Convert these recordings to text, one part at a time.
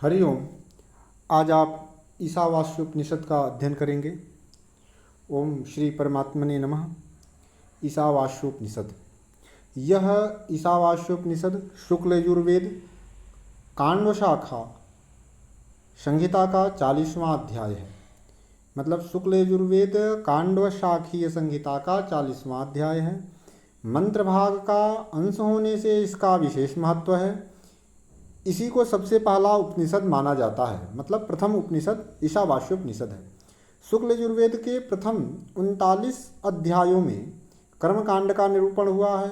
हरिओम। आज आप ईशावास्योपनिषद का अध्ययन करेंगे। ओम श्री परमात्मने नमः। ईशावास्योपनिषद, यह ईशावास्योपनिषद शुक्ल यजुर्वेद कांड शाखा संहिता का 40वां अध्याय है। मतलब शुक्ल यजुर्वेद कांड शाखीय संहिता का 40वां अध्याय है। मंत्र भाग का अंश होने से इसका विशेष महत्व है। इसी को सबसे पहला उपनिषद माना जाता है। मतलब प्रथम उपनिषद ईशावास्योपनिषद है। शुक्ल यजुर्वेद के प्रथम 39 अध्यायों में कर्मकांड का निरूपण हुआ है।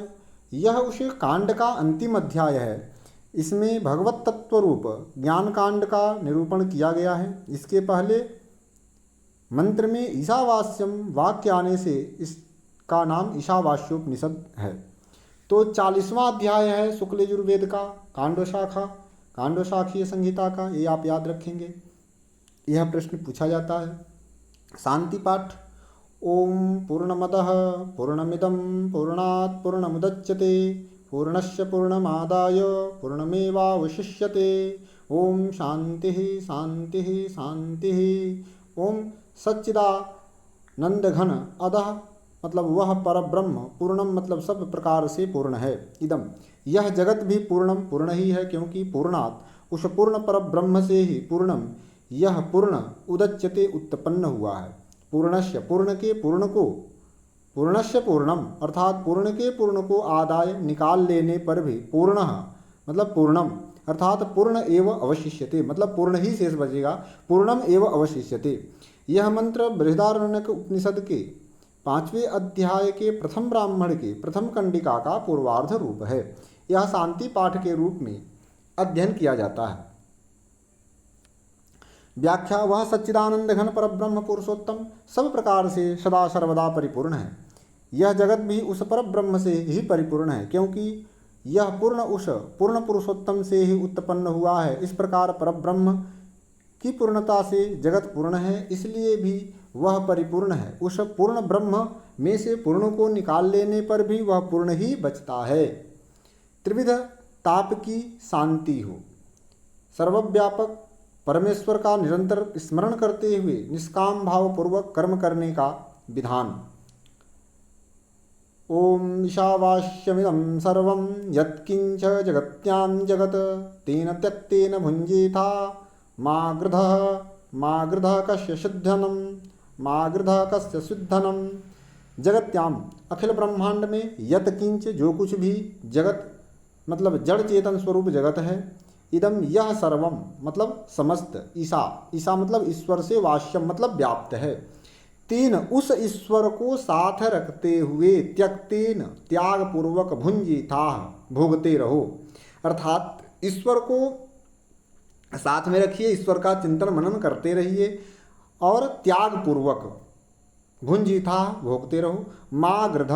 यह उस कांड का अंतिम अध्याय है। इसमें भगवत तत्व रूप ज्ञान कांड का निरूपण किया गया है। इसके पहले मंत्र में ईशावास्यम वाक्य आने से इसका नाम ईशावास्योपनिषद है। तो 40वां अध्याय है शुक्ल यजुर्वेद का कांड शाखीय संहिता का। ये आप याद रखेंगे। यह प्रश्न पूछा जाता है। शांति पाठ। ओम पूर्णमदः पूर्णमिदं पूर्णात् पूर्णमुदच्यते पूर्णस्य पूर्णमादाय पूर्णमेवावशिष्यते। ओम शांति शांति शांति। ओम सच्चिदानंद घन अधः, मतलब वह परब्रह्म, पूर्णम मतलब सब प्रकार से पूर्ण है। इदम यह जगत भी पूर्ण ही है, क्योंकि पूर्णात् उस पूर्ण परब्रह्म से ही पूर्णम यह पूर्ण उदच्यते उत्पन्न हुआ है। पूर्णस्य पूर्ण के पूर्ण को, पूर्णस्य पूर्णम अर्थात पूर्ण के पूर्ण को आदाय निकाल लेने पर भी पूर्ण मतलब पूर्णम अर्थात पूर्ण एव अवशिष्यते, मतलब पूर्ण ही शेष बचेगा। पूर्णम एव अवशिष्यते। यह मंत्र बृहदारण्यक उपनिषद के 5वें अध्याय के प्रथम ब्राह्मण के प्रथम कंडिका का पूर्वार्ध रूप है। यह शांति पाठ के रूप में अध्ययन किया जाता है। व्याख्या। वह सच्चिदानंद घन परब्रह्म पुरुषोत्तम सब प्रकार से सदा सर्वदा परिपूर्ण है। यह जगत भी उस परब्रह्म से ही परिपूर्ण है, क्योंकि यह पूर्ण उस पूर्ण पुरुषोत्तम से ही उत्पन्न हुआ है। इस प्रकार परब्रह्म की पूर्णता से जगत पूर्ण है, इसलिए भी वह परिपूर्ण है। उस पूर्ण ब्रह्म में से पूर्ण को निकाल लेने पर भी वह पूर्ण ही बचता है। त्रिविध ताप की शांति हो। सर्वव्यापक परमेश्वर का निरंतर स्मरण करते हुए निष्काम भाव पूर्वक कर्म करने का विधान। ओम ईशावास्यमिदं सर्वं यत्किंच जगत्यां जगत तेन त्यक्तेन भुञ्जीथा मा गृधः कस्य शुद्धनम मा गृधः कस्य शुद्धनम। जगत्याम अखिल ब्रह्मांड में यत किंच जो कुछ भी जगत मतलब जड़ चेतन स्वरूप जगत है। इदम यह सर्वम मतलब समस्त। ईशा मतलब ईश्वर से, वास्यम मतलब व्याप्त है। तीन उस ईश्वर को साथ रखते हुए त्यक्तेन त्याग पूर्वक भुंजिता भोगते रहो। अर्थात ईश्वर को साथ में रखिए, ईश्वर का चिंतन मनन करते रहिए और त्याग पूर्वक भुंजिता भोगते रहो। माँ गृध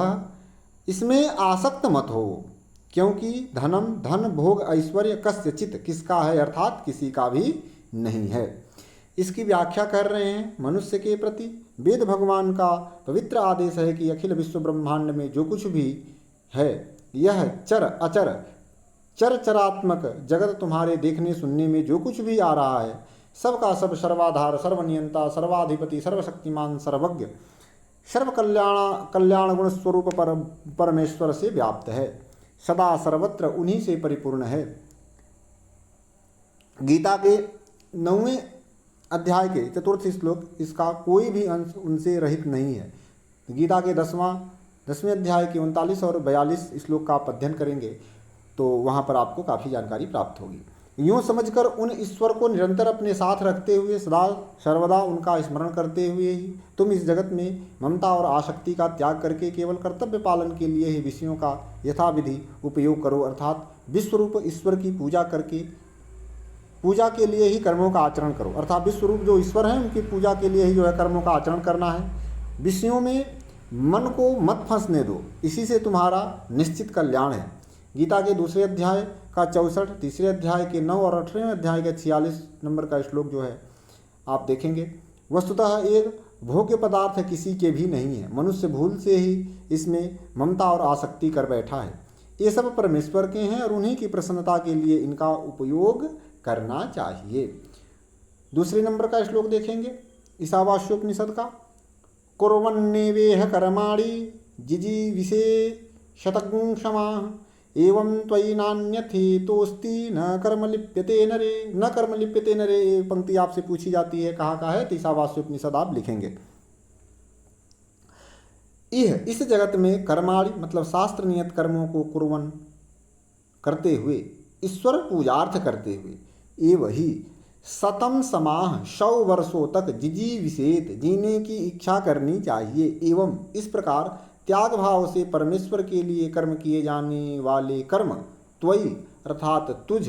इसमें आसक्त मत हो, क्योंकि धन भोग ऐश्वर्य कस्यचित किसका है, अर्थात किसी का भी नहीं है। इसकी व्याख्या कर रहे हैं। मनुष्य के प्रति वेद भगवान का पवित्र आदेश है कि अखिल विश्व ब्रह्मांड में जो कुछ भी है, यह चर अचर चरात्मक जगत तुम्हारे देखने सुनने में जो कुछ भी आ रहा है, सबका सब सर्वाधार, सर्वनियंता, सर्वाधिपति, सर्वशक्तिमान, सर्वज्ञ, सर्व कल्याण गुण स्वरूप परमेश्वर से व्याप्त है। सदा सर्वत्र उन्हीं से परिपूर्ण है। गीता के 9वें अध्याय के 4th श्लोक, इसका कोई भी अंश उनसे रहित नहीं है। गीता के 10वें अध्याय के 39 और 42 श्लोक का आप अध्ययन करेंगे तो वहाँ पर आपको काफ़ी जानकारी प्राप्त होगी। यूँ समझकर उन ईश्वर को निरंतर अपने साथ रखते हुए सदा सर्वदा उनका स्मरण करते हुए ही तुम इस जगत में ममता और आसक्ति का त्याग करके केवल कर्तव्य पालन के लिए ही विषयों का यथाविधि उपयोग करो। अर्थात विश्वरूप ईश्वर की पूजा करके पूजा के लिए ही कर्मों का आचरण करो। अर्थात विश्वरूप जो ईश्वर हैं उनकी पूजा के लिए ही जो है कर्मों का आचरण करना है। विषयों में मन को मत फंसने दो, इसी से तुम्हारा निश्चित कल्याण है। गीता के 2 अध्याय का 64, 3 अध्याय के 9 और 18वें अध्याय के 46 नंबर का श्लोक जो है आप देखेंगे। वस्तुतः एक भोग्य पदार्थ किसी के भी नहीं है। मनुष्य भूल से ही इसमें ममता और आसक्ति कर बैठा है। ये सब परमेश्वर के हैं और उन्हीं की प्रसन्नता के लिए इनका उपयोग करना चाहिए। दूसरे नंबर का श्लोक देखेंगे ईशावास्योपनिषद का। कुर्वन्नेवेह कर्माणि जिजीविषे शतंक्षमाः एवं त्वयि नान्यथेतोस्ति न कर्म लिप्यते नरे। न कर्म लिप्यते नरे, ये पंक्ति आपसे पूछी जाती है कहाँ का है, तो ईशावास्योपनिषद आप लिखेंगे। यह इस जगत में कर्माणि मतलब शास्त्र नियत कर्मों को कुर्वन् करते हुए, ईश्वर पूजार्थ करते हुए, एवं ही शतम समाह 100 वर्षों तक जिजीविषेत जीने की इच्छा करनी चाहिए। एवं इस प्रकार त्याग भाव से परमेश्वर के लिए कर्म किए जाने वाले कर्म त्वयि अर्थात तुझ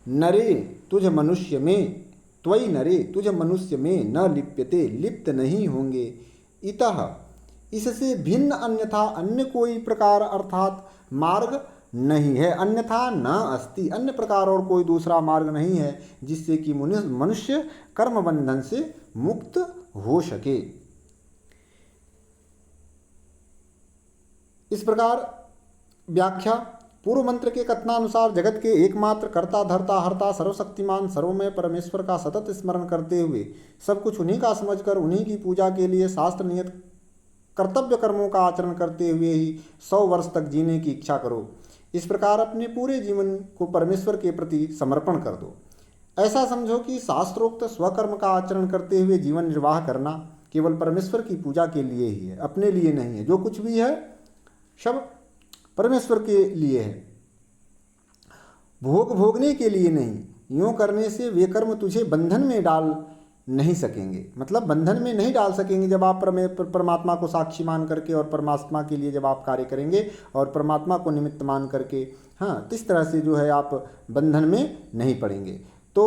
नरे तुझ मनुष्य में, त्वयि नरे तुझ मनुष्य में न लिप्यते लिप्त नहीं होंगे। इतः इससे भिन्न अन्यथा अन्य कोई प्रकार अर्थात मार्ग नहीं है। अन्यथा न अस्ति, अन्य प्रकार और कोई दूसरा मार्ग नहीं है जिससे कि मनुष्य कर्म बंधन से मुक्त हो सके। इस प्रकार व्याख्या। पूर्व मंत्र के कथनानुसार जगत के एकमात्र कर्ता धर्ता हर्ता सर्वशक्तिमान सर्वमय परमेश्वर का सतत स्मरण करते हुए सब कुछ उन्हीं का समझकर उन्हीं की पूजा के लिए शास्त्र नियत कर्तव्य कर्मों का आचरण करते हुए ही 100 वर्ष तक जीने की इच्छा करो। इस प्रकार अपने पूरे जीवन को परमेश्वर के प्रति समर्पण कर दो। ऐसा समझो कि शास्त्रोक्त स्वकर्म का आचरण करते हुए जीवन निर्वाह करना केवल परमेश्वर की पूजा के लिए ही है, अपने लिए नहीं है। जो कुछ भी है सब परमेश्वर के लिए है, भोगने के लिए नहीं। यूँ करने से वे कर्म तुझे बंधन में डाल नहीं सकेंगे, मतलब बंधन में नहीं डाल सकेंगे। जब आप परमात्मा को साक्षी मान करके और परमात्मा के लिए जब आप कार्य करेंगे और परमात्मा को निमित्त मान करके, हाँ, इस तरह से जो है आप बंधन में नहीं पड़ेंगे। तो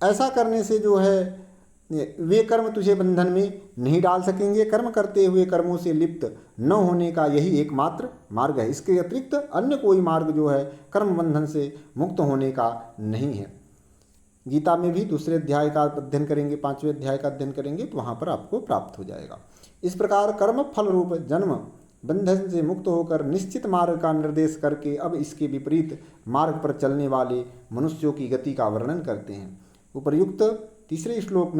ऐसा करने से जो है वे कर्म तुझे बंधन में नहीं डाल सकेंगे। कर्म करते हुए कर्मों से लिप्त न होने का यही एकमात्र मार्ग है। इसके अतिरिक्त अन्य कोई मार्ग जो है कर्म बंधन से मुक्त होने का नहीं है। गीता में भी दूसरे अध्याय का अध्ययन करेंगे, 5वें अध्याय का अध्ययन करेंगे तो वहाँ पर आपको प्राप्त हो जाएगा। इस प्रकार कर्म फल रूप जन्म बंधन से मुक्त होकर निश्चित मार्ग का निर्देश करके अब इसके विपरीत मार्ग पर चलने वाले मनुष्यों की गति का वर्णन करते हैं। उपर्युक्त तीसरे श्लोक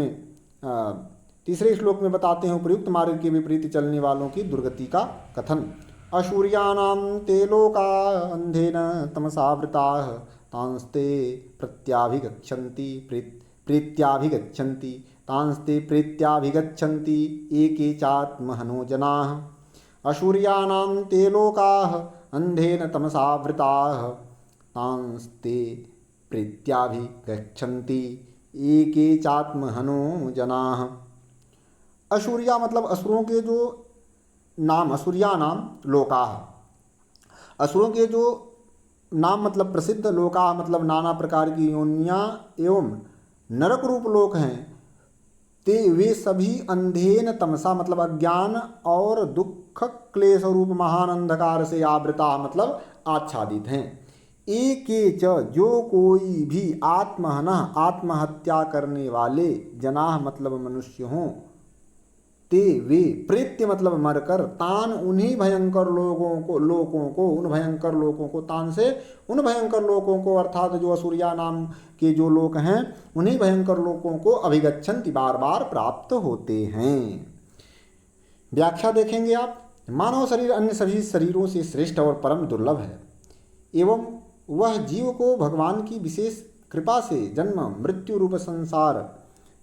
में बताते हैं उपर्युक्त मार्ग के विपरीत चलने वालों की दुर्गति का कथन। अशूर्यानां ते लोका अंधेन तमसावृताः तांस्ते प्रीत्याभिगच्छन्ति एके चात्महनो जनाः। अशूर्यानां ते लोकाः अंधेन तमसावृताः तांस्ते प्रीत्याभिगच्छन्ति एके चात्महनो जनाः। अशूर्या मतलब असुरों के जो नाम, असुरिया नाम लोकाः, असुरों के जो नाम मतलब प्रसिद्ध, लोका मतलब नाना प्रकार की योनियाँ एवं नरक रूप लोक हैं। ते वे सभी अंधेन तमसा मतलब अज्ञान और दुख क्लेश रूप महान अंधकार से आवृता मतलब आच्छादित हैं। एके च जो कोई भी आत्महनः आत्महत्या करने वाले, जनाः मतलब मनुष्य हों, ते वे प्रेत्य मतलब मरकर, तान उन्हीं भयंकर उन भयंकर लोगों को, तान से उन भयंकर लोगों को अर्थात जो असुरिया नाम के जो लोक हैं उन्हीं भयंकर लोगों को अभिगच्छन्ति बार बार प्राप्त होते हैं। व्याख्या देखेंगे आप। मानव शरीर अन्य सभी शरीरों से श्रेष्ठ और परम दुर्लभ है एवं वह जीव को भगवान की विशेष कृपा से जन्म मृत्यु रूप संसार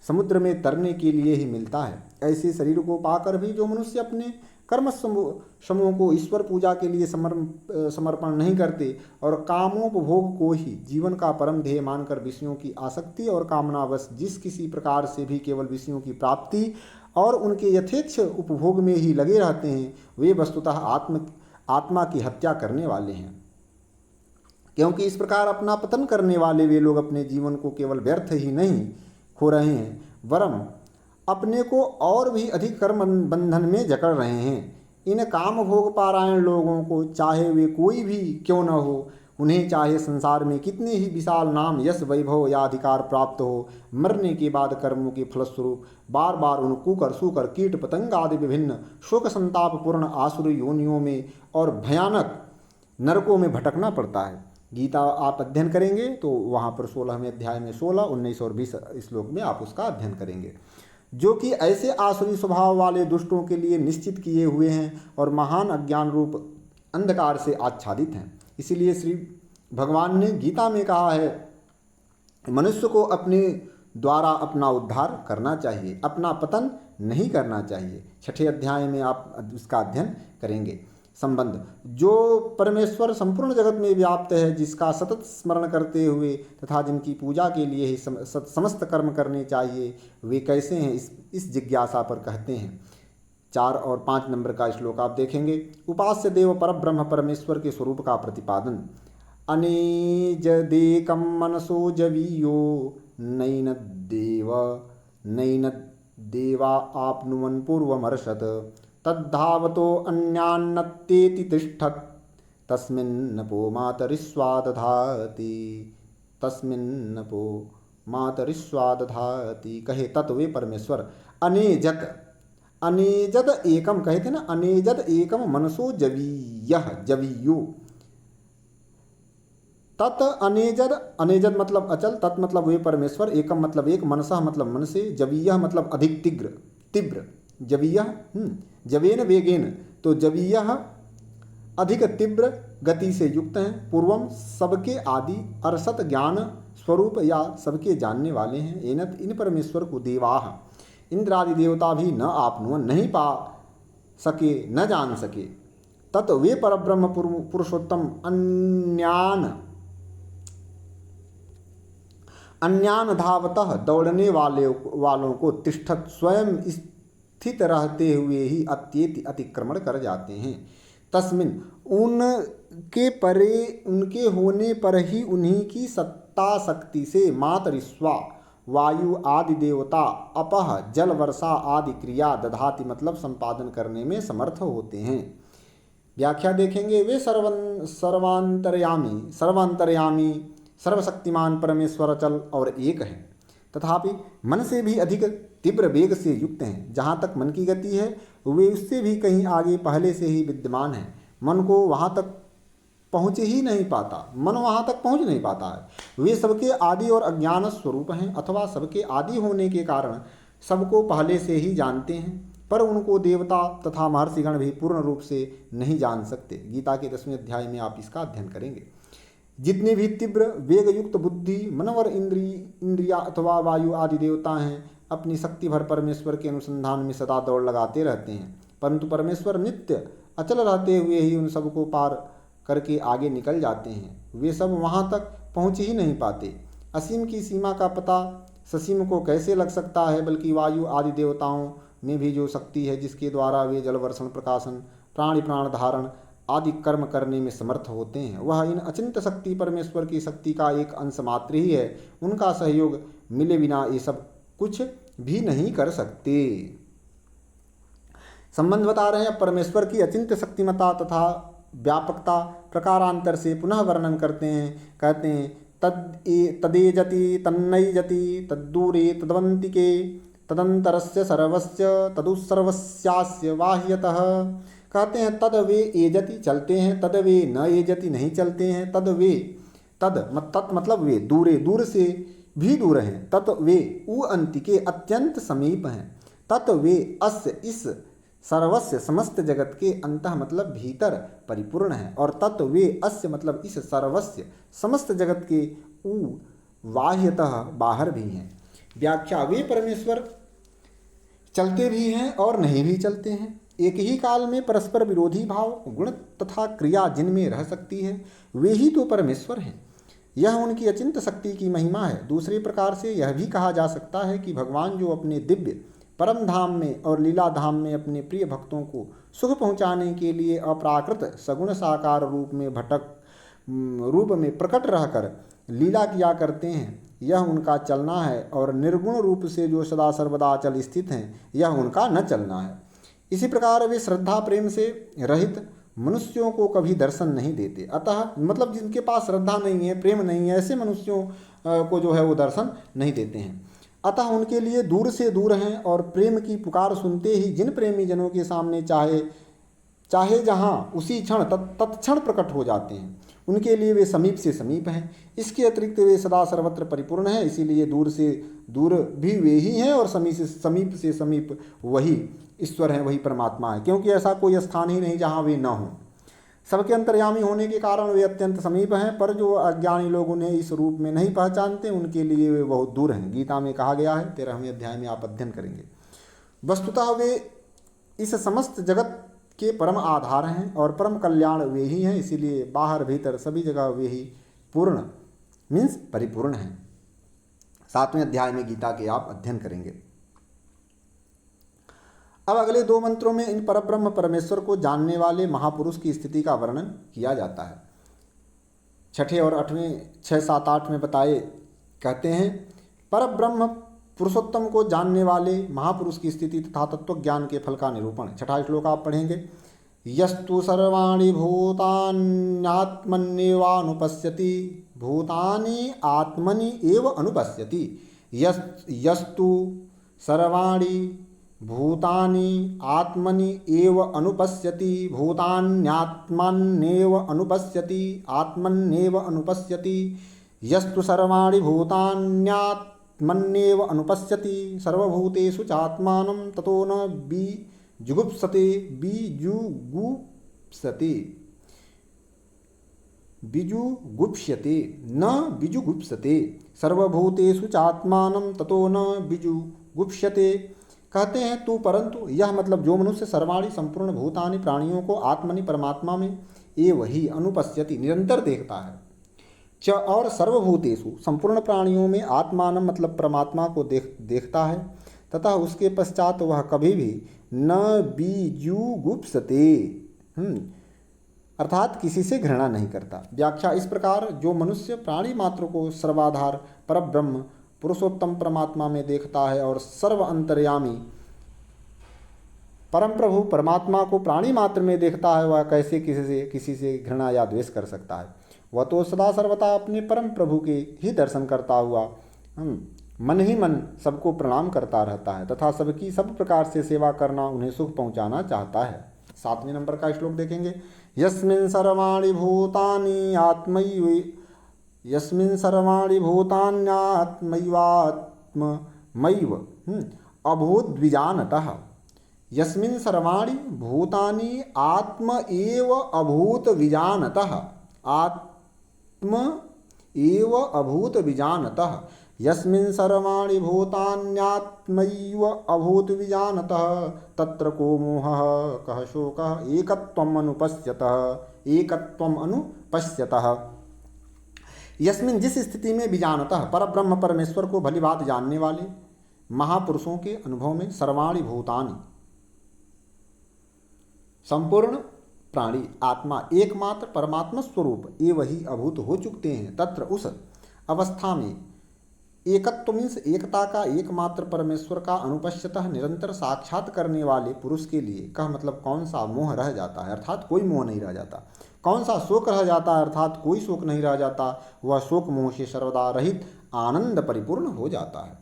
समुद्र में तरने के लिए ही मिलता है। ऐसे शरीर को पाकर भी जो मनुष्य अपने कर्म समूह को ईश्वर पूजा के लिए समर्पण नहीं करते और कामोपभोग को ही जीवन का परम ध्येय मानकर विषयों की आसक्ति और कामनावश जिस किसी प्रकार से भी केवल विषयों की प्राप्ति और उनके यथेच्छ उपभोग में ही लगे रहते हैं, वे वस्तुतः आत्मा की हत्या करने वाले हैं। क्योंकि इस प्रकार अपना पतन करने वाले वे लोग अपने जीवन को केवल व्यर्थ ही नहीं खो रहे हैं, वरम अपने को और भी अधिक कर्म बंधन में जकड़ रहे हैं। इन काम भोग पारायण लोगों को चाहे वे कोई भी क्यों न हो, उन्हें चाहे संसार में कितने ही विशाल नाम यश वैभव या अधिकार प्राप्त हो, मरने के बाद कर्मों के फलस्वरूप बार बार उन कुकर सूकर कीट पतंग आदि विभिन्न शोक संताप पूर्ण आसुरी योनियों में और भयानक नरकों में भटकना पड़ता है। गीता आप अध्ययन करेंगे तो वहाँ पर 16वें अध्याय में 16, 19 और 20 श्लोक में आप उसका अध्ययन करेंगे, जो कि ऐसे आसुरी स्वभाव वाले दुष्टों के लिए निश्चित किए हुए हैं और महान अज्ञान रूप अंधकार से आच्छादित हैं। इसीलिए श्री भगवान ने गीता में कहा है, मनुष्य को अपने द्वारा अपना उद्धार करना चाहिए, अपना पतन नहीं करना चाहिए। 6ठे अध्याय में आप उसका अध्ययन करेंगे। संबंध, जो परमेश्वर संपूर्ण जगत में व्याप्त है, जिसका सतत स्मरण करते हुए तथा जिनकी पूजा के लिए ही समस्त कर्म करने चाहिए, वे कैसे हैं, इस जिज्ञासा पर कहते हैं। 4 और 5 नंबर का श्लोक आप देखेंगे। उपास्य देव परब्रह्म परमेश्वर के स्वरूप का प्रतिपादन। अनेजदेकं मनसो जवीयो नैन देवा आपनुवन् पूर्वमर्षत् तद्धावतो अन्यान्नत्तेति तिष्ठत् तस्मिन्नपो मातरिस्वा दधाति। कहे तत्वे परमेश्वर अनेजद एकम, कहे थे ना, अनेजद एकम मनसो जवीयो तत् अनेजद मतलब अचल, तत् मतलब वे परमेश्वर, एकम मतलब एक, मनसः मतलब मन से, जवीय मतलब अधिक तीव्र, जवीय जवेन वेगेन, तो जवीय अधिक तीव्र गति से युक्त हैं। पूर्वम सबके आदि अरसत ज्ञान स्वरूप या सबके जानने वाले हैं। एनत इन परमेश्वर को देवाह इंद्रादि देवता भी न आपनुवन नहीं पा सके, न जान सके। तत् वे परब्रह्म पुरुषोत्तम अन्यान धावतः दौड़ने वालों को तिष्ठत स्वयं स्थित रहते हुए ही अत्येति अतिक्रमण कर जाते हैं। तस्मिन उनके होने पर ही उन्हीं की सत्ता शक्ति से मातरिस्वा वायु आदि देवता अपह जल वर्षा आदि क्रिया दधाति मतलब संपादन करने में समर्थ होते हैं। व्याख्या देखेंगे। वे सर्वांतर्यामी सर्वशक्तिमान परमेश्वर अचल और एक है, तथापि मन से भी अधिक तीव्र वेग से युक्त हैं। जहाँ तक मन की गति है वे उससे भी कहीं आगे पहले से ही विद्यमान हैं। मन वहाँ तक पहुँच नहीं पाता है। वे सबके आदि और अज्ञान स्वरूप हैं, अथवा सबके आदि होने के कारण सबको पहले से ही जानते हैं, पर उनको देवता तथा महर्षिगण भी पूर्ण रूप से नहीं जान सकते। गीता के 10वें अध्याय में आप इसका अध्ययन करेंगे। जितने भी तीव्र वेग युक्त बुद्धि मनवर इंद्रिया अथवा वायु आदि देवता हैं, अपनी शक्ति भर परमेश्वर के अनुसंधान में सदा दौड़ लगाते रहते हैं, परंतु परमेश्वर नित्य अचल रहते हुए ही उन सबको पार करके आगे निकल जाते हैं। वे सब वहाँ तक पहुँच ही नहीं पाते। असीम की सीमा का पता ससीम को कैसे लग सकता है, बल्कि वायु आदि देवताओं में भी जो शक्ति है जिसके द्वारा वे जल वर्षण प्रकाशन प्राण धारण आदि कर्म करने में समर्थ होते हैं, वह इन अचिंत्य शक्ति परमेश्वर की शक्ति का एक अंश मात्र ही है। उनका सहयोग मिले बिना ये सब कुछ भी नहीं कर सकते। संबंध बता रहे हैं। परमेश्वर की अचिंत्य शक्तिमता तथा व्यापकता प्रकारांतर से पुनः वर्णन करते हैं। कहते हैं तदेजति तन्नैजति तद्दूरे तद्वंतिके तदंतरस्य सर्वस्य तदुसर्वस्यास्य बाह्यतः। कहते हैं तद वे एजति चलते हैं, तद वे न एजति नहीं चलते हैं, तत् मतलब वे दूर से भी दूर हैं, तत् वे उ अंतिके अत्यंत समीप हैं, तत् वे अस्य इस सर्वस्य समस्त जगत के अंतः मतलब भीतर परिपूर्ण है, और तत् वे अस्य मतलब इस सर्वस्य समस्त जगत के उ बाह्यतः बाहर भी हैं। व्याख्या। वे परमेश्वर चलते भी हैं और नहीं भी चलते हैं। एक ही काल में परस्पर विरोधी भाव गुण तथा क्रिया जिनमें रह सकती है वे ही तो परमेश्वर हैं। यह उनकी अचिंत्य शक्ति की महिमा है। दूसरे प्रकार से यह भी कहा जा सकता है कि भगवान जो अपने दिव्य परम धाम में और लीला धाम में अपने प्रिय भक्तों को सुख पहुँचाने के लिए अप्राकृत सगुण साकार रूप में प्रकट रहकर लीला किया करते हैं, यह उनका चलना है, और निर्गुण रूप से जो सदा सर्वदा अचल स्थित हैं यह उनका न चलना है। इसी प्रकार वे श्रद्धा प्रेम से रहित मनुष्यों को कभी दर्शन नहीं देते। अतः मतलब जिनके पास श्रद्धा नहीं है, प्रेम नहीं है, ऐसे मनुष्यों को जो है वो दर्शन नहीं देते हैं। अतः उनके लिए दूर से दूर हैं, और प्रेम की पुकार सुनते ही जिन प्रेमी जनों के सामने चाहे जहाँ उसी क्षण तत्क्षण प्रकट हो जाते हैं। उनके लिए वे समीप से समीप हैं। इसके अतिरिक्त वे सदा सर्वत्र परिपूर्ण हैं, इसीलिए दूर से दूर भी वे ही हैं और से समीप वही ईश्वर हैं, वही परमात्मा है, क्योंकि ऐसा कोई स्थान ही नहीं जहाँ वे न हों। सबके अंतर्यामी होने के कारण वे अत्यंत समीप हैं, पर जो अज्ञानी लोग उन्हें इस रूप में नहीं पहचानते उनके लिए वे बहुत दूर हैं। गीता में कहा गया है, 13वें अध्याय में आप अध्ययन करेंगे। वस्तुतः वे इस समस्त जगत के परम आधार हैं और परम कल्याण वे ही हैं, इसीलिए बाहर भीतर सभी जगह वे ही पूर्ण मीन्स परिपूर्ण हैं। 7वें अध्याय में गीता के आप अध्ययन करेंगे। अब अगले 2 मंत्रों में इन परब्रह्म परमेश्वर को जानने वाले महापुरुष की स्थिति का वर्णन किया जाता है। 6 और 8वें 6, 7, 8 में बताए कहते हैं, परब्रह्म पुरुषोत्तम को जानने वाले महापुरुष की स्थिति तथा तत्व ज्ञान के फल का निरूपण। 6ठा श्लोक आप पढ़ेंगे। यस्तु सर्वाणि भूतान्यात्मन्येवानुपश्यति, भूतानि आत्मनि एव अनुपश्यति। यस्तु सर्वाणि भूतानि आत्मनि एव अनुपश्यति, भूतान्यात्मन्येव अनुपश्यति, आत्मन्येव अनुपश्यति। यस्तु सर्वाणि भूतान्यात्मन्येव अनुपश्यति, सर्वभूतेषु चात्मानं ततो न बीजुगुप्सते न बीजुगुप्सते, सर्वभूतेषु चात्मानं ततो न बीजुगुप्स्यते। कहते हैं तू परंतु यह मतलब जो मनुष्य सर्वाणि संपूर्ण भूतानि प्राणियों को आत्मनि परमात्मा में एव ही अनुपश्यति निरंतर देखता है, च और सर्वभूतेषु संपूर्ण प्राणियों में आत्मान मतलब परमात्मा को देखता है, तथा उसके पश्चात वह कभी भी न बीजुगुप्सते अर्थात किसी से घृणा नहीं करता। व्याख्या इस प्रकार, जो मनुष्य प्राणी मात्र को सर्वाधार परब्रह्म पुरुषोत्तम परमात्मा में देखता है और सर्व अंतर्यामी परम प्रभु परमात्मा को प्राणी मात्र में देखता है, वह कैसे किसी से घृणा या द्वेष कर सकता है। वह तो सदा सर्वदा अपने परम प्रभु के ही दर्शन करता हुआ मन ही मन सबको प्रणाम करता रहता है तथा सबकी सब प्रकार से सेवा करना, उन्हें सुख पहुंचाना चाहता है। 7वें नंबर का श्लोक देखेंगे। यस्मिन् सर्वाणि भूतानि भूतान्यात्मैवात्मैव अभूद्विजानतः। यस्मिन् सर्वाणि भूतानि आत्म एव अभूत विजानतः, आत्म एव अभूत विजानतः। यस्मिन् सर्वाणि भूतान्यात्मैव अभूत विजानतः, तत्र को मोहः कः शोकः एकत्वम् अनुपश्यतः। यस्मिन् जिस स्थिति में विजानतः परब्रह्म परमेश्वर को भली बात जानने वाले महापुरुषों के अनुभव में सर्वाणि भूतानि संपूर्ण प्राणी आत्मा एकमात्र परमात्मा स्वरूप ये वही अभूत हो चुकते हैं, तत्र उस अवस्था में एकत्व मीन्स एकता का एकमात्र परमेश्वर का अनुपश्यतः निरंतर साक्षात करने वाले पुरुष के लिए कह मतलब कौन सा मोह रह जाता है, अर्थात कोई मोह नहीं रह जाता। कौन सा शोक रह जाता है, अर्थात कोई शोक नहीं रह जाता। वह शोक मोह से सर्वदा रहित आनंद परिपूर्ण हो जाता है।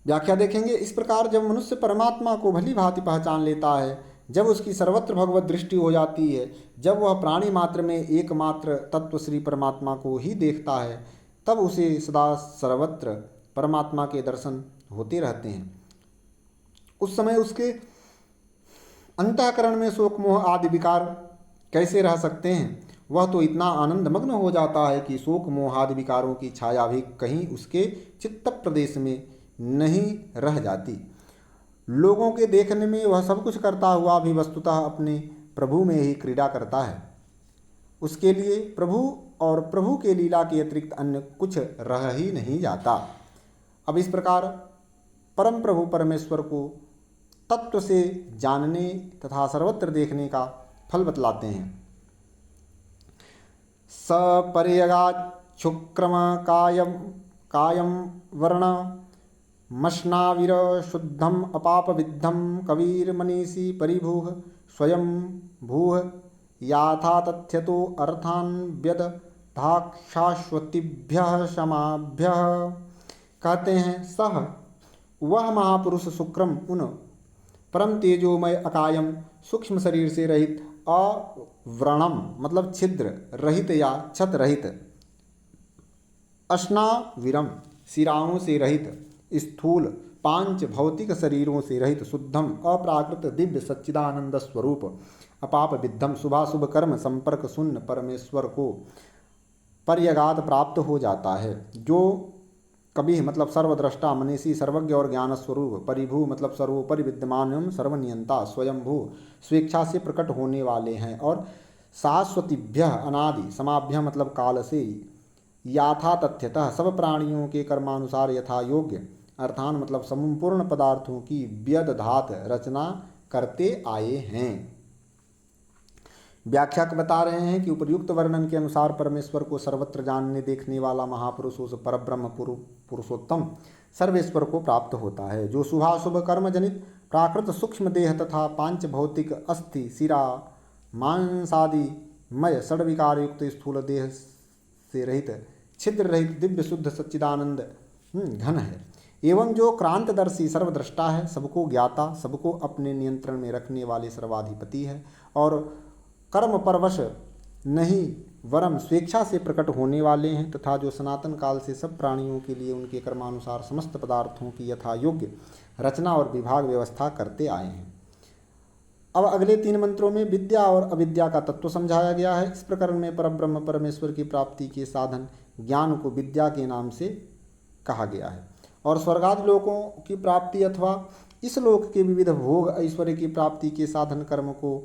व्याख्या देखेंगे। इस प्रकार जब मनुष्य परमात्मा को भली भांति पहचान लेता है, जब उसकी सर्वत्र भगवत दृष्टि हो जाती है, जब वह प्राणी मात्र में एकमात्र तत्व श्री परमात्मा को ही देखता है, तब उसे सदा सर्वत्र परमात्मा के दर्शन होते रहते हैं। उस समय उसके अंतःकरण में शोक मोह आदि विकार कैसे रह सकते हैं। वह तो इतना आनंद मग्न हो जाता है कि शोक मोह आदि विकारों की छाया भी कहीं उसके चित्त प्रदेश में नहीं रह जाती। लोगों के देखने में वह सब कुछ करता हुआ भी वस्तुतः अपने प्रभु में ही क्रीड़ा करता है। उसके लिए प्रभु और प्रभु के लीला के अतिरिक्त अन्य कुछ रह ही नहीं जाता। अब इस प्रकार परम प्रभु परमेश्वर को तत्व से जानने तथा सर्वत्र देखने का फल बतलाते हैं। सपर्यगाच्छुक्रम कायम वर्ण मश्नाविर शुद्धम अपाप विद्धम कबीर मनीषी परिभूह स्वयं भूह याथा तथ्यतो अर्थान व्यद धाक्षाश्वतिभ्यः क्षमाभ्यः। कहते हैं सह वह महापुरुष शुक्रम उन परम तेजोमय अकायम सूक्ष्म शरीर से रहित अव्रणम मतलब छिद्र रहित या छत रहित, अश्नाविरम शिराओं से रहित, स्थूल पांच भौतिक शरीरों से रहित, शुद्धम अप्राकृत दिव्य सच्चिदानंद स्वरूप, अपाप विद्धम शुभाशुभ कर्म संपर्क शून्य परमेश्वर को पर्यगात प्राप्त हो जाता है, जो कभी मतलब सर्वद्रष्टा मनीषी सर्वज्ञ और ज्ञान स्वरूप, परिभू मतलब सर्वोपरि विद्यमान एवं सर्वनियंता, स्वयंभू स्वेच्छा से प्रकट होने वाले हैं, और शाश्वतीभ्य अनादि, समाभ्य मतलब काल से, याथा तथ्यतः सब प्राणियों के कर्मानुसार यथा योग्य अर्थान मतलब संपूर्ण पदार्थों की व्यदधात रचना करते आए हैं। व्याख्याक बता रहे हैं कि उपर्युक्त वर्णन के अनुसार परमेश्वर को सर्वत्र जानने देखने वाला महापुरुष उस परब्रह्म पुरुषोत्तम सर्वेश्वर को प्राप्त होता है, जो शुभाशुभ कर्म जनित प्राकृत सूक्ष्म देह तथा पांच भौतिक अस्थि शिरा मांसादि मय षड्विकार युक्त स्थूल देह से रहित छिद्र रहित दिव्य शुद्ध सच्चिदानंद घन है, एवं जो क्रांतदर्शी सर्वद्रष्टा है, सबको ज्ञाता, सबको अपने नियंत्रण में रखने वाले सर्वाधिपति है, और कर्म परवश नहीं वरम स्वेच्छा से प्रकट होने वाले हैं, तथा जो सनातन काल से सब प्राणियों के लिए उनके कर्मानुसार समस्त पदार्थों की यथा योग्य रचना और विभाग व्यवस्था करते आए हैं। अब अगले 3 मंत्रों में विद्या और अविद्या का तत्व समझाया गया है। इस प्रकरण में परब्रह्म परमेश्वर की प्राप्ति के साधन ज्ञान को विद्या के नाम से कहा गया है, और स्वर्गादि लोकों की प्राप्ति अथवा इस लोक के विविध भोग ऐश्वर्य की प्राप्ति के साधन कर्म को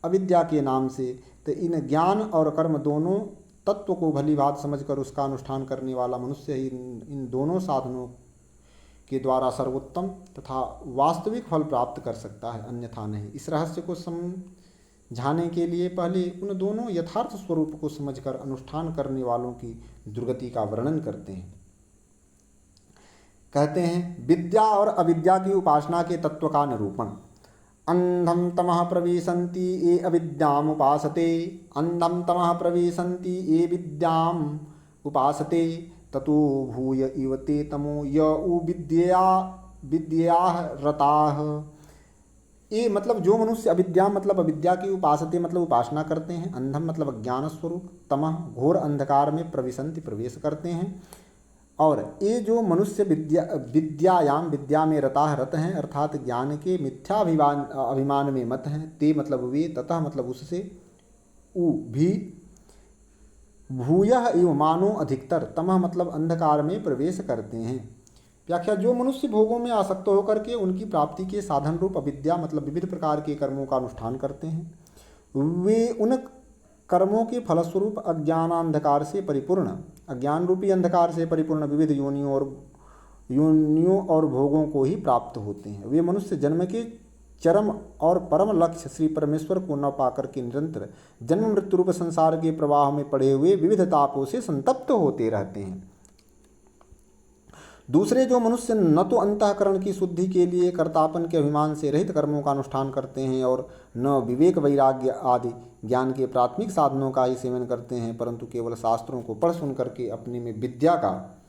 अविद्या के नाम से। तो इन ज्ञान और कर्म दोनों तत्व को भली बात समझकर उसका अनुष्ठान करने वाला मनुष्य ही इन दोनों साधनों के द्वारा सर्वोत्तम तथा वास्तविक फल प्राप्त कर सकता है, अन्यथा नहीं। इस रहस्य को समझाने के लिए पहले उन दोनों यथार्थ स्वरूप को समझकर अनुष्ठान करने वालों की दुर्गति का वर्णन करते हैं। कहते हैं विद्या और अविद्या की उपासना के तत्व का निरूपण। अंधम तमः प्रविशन्ति ये अविद्याम उपासते, अंधम तमः प्रविशन्ति ये विद्याम उपासते, ततो भूय इव ते तमो य उ विद्या रताः। ये मतलब जो मनुष्य अविद्या मतलब अविद्या की उपासते मतलब उपासना करते हैं, अंधम मतलब अज्ञान स्वरूप, तमः घोर अंधकार में प्रविशन्ति प्रवेश करते हैं, और ये जो मनुष्य विद्यायाम विद्या में रत हैं अर्थात ज्ञान के मिथ्या अभिमान में मत हैं, ते मतलब वे, ततः मतलब उससे, उ भी, भूयः इव मानो अधिकतर, तमः मतलब अंधकार में प्रवेश करते हैं। व्याख्या जो मनुष्य भोगों में आसक्त होकर के उनकी प्राप्ति के साधन रूप अविद्या मतलब विविध प्रकार के कर्मों का अनुष्ठान करते हैं, वे उन कर्मों के फलस्वरूप अज्ञानांधकार से परिपूर्ण, अज्ञान रूपी अंधकार से परिपूर्ण विविध योनियों और भोगों को ही प्राप्त होते हैं। वे मनुष्य जन्म के चरम और परम लक्ष्य श्री परमेश्वर को न पाकर के निरंतर जन्म मृत्यु रूप संसार के प्रवाह में पड़े हुए विविध तापों से संतप्त होते रहते हैं। दूसरे जो मनुष्य न तो अंतःकरण की शुद्धि के लिए कर्तापन के अभिमान से रहित कर्मों का अनुष्ठान करते हैं और न विवेक वैराग्य आदि ज्ञान के प्राथमिक साधनों का ही सेवन करते हैं, परंतु केवल शास्त्रों को पढ़ सुन करके अपने में विद्या का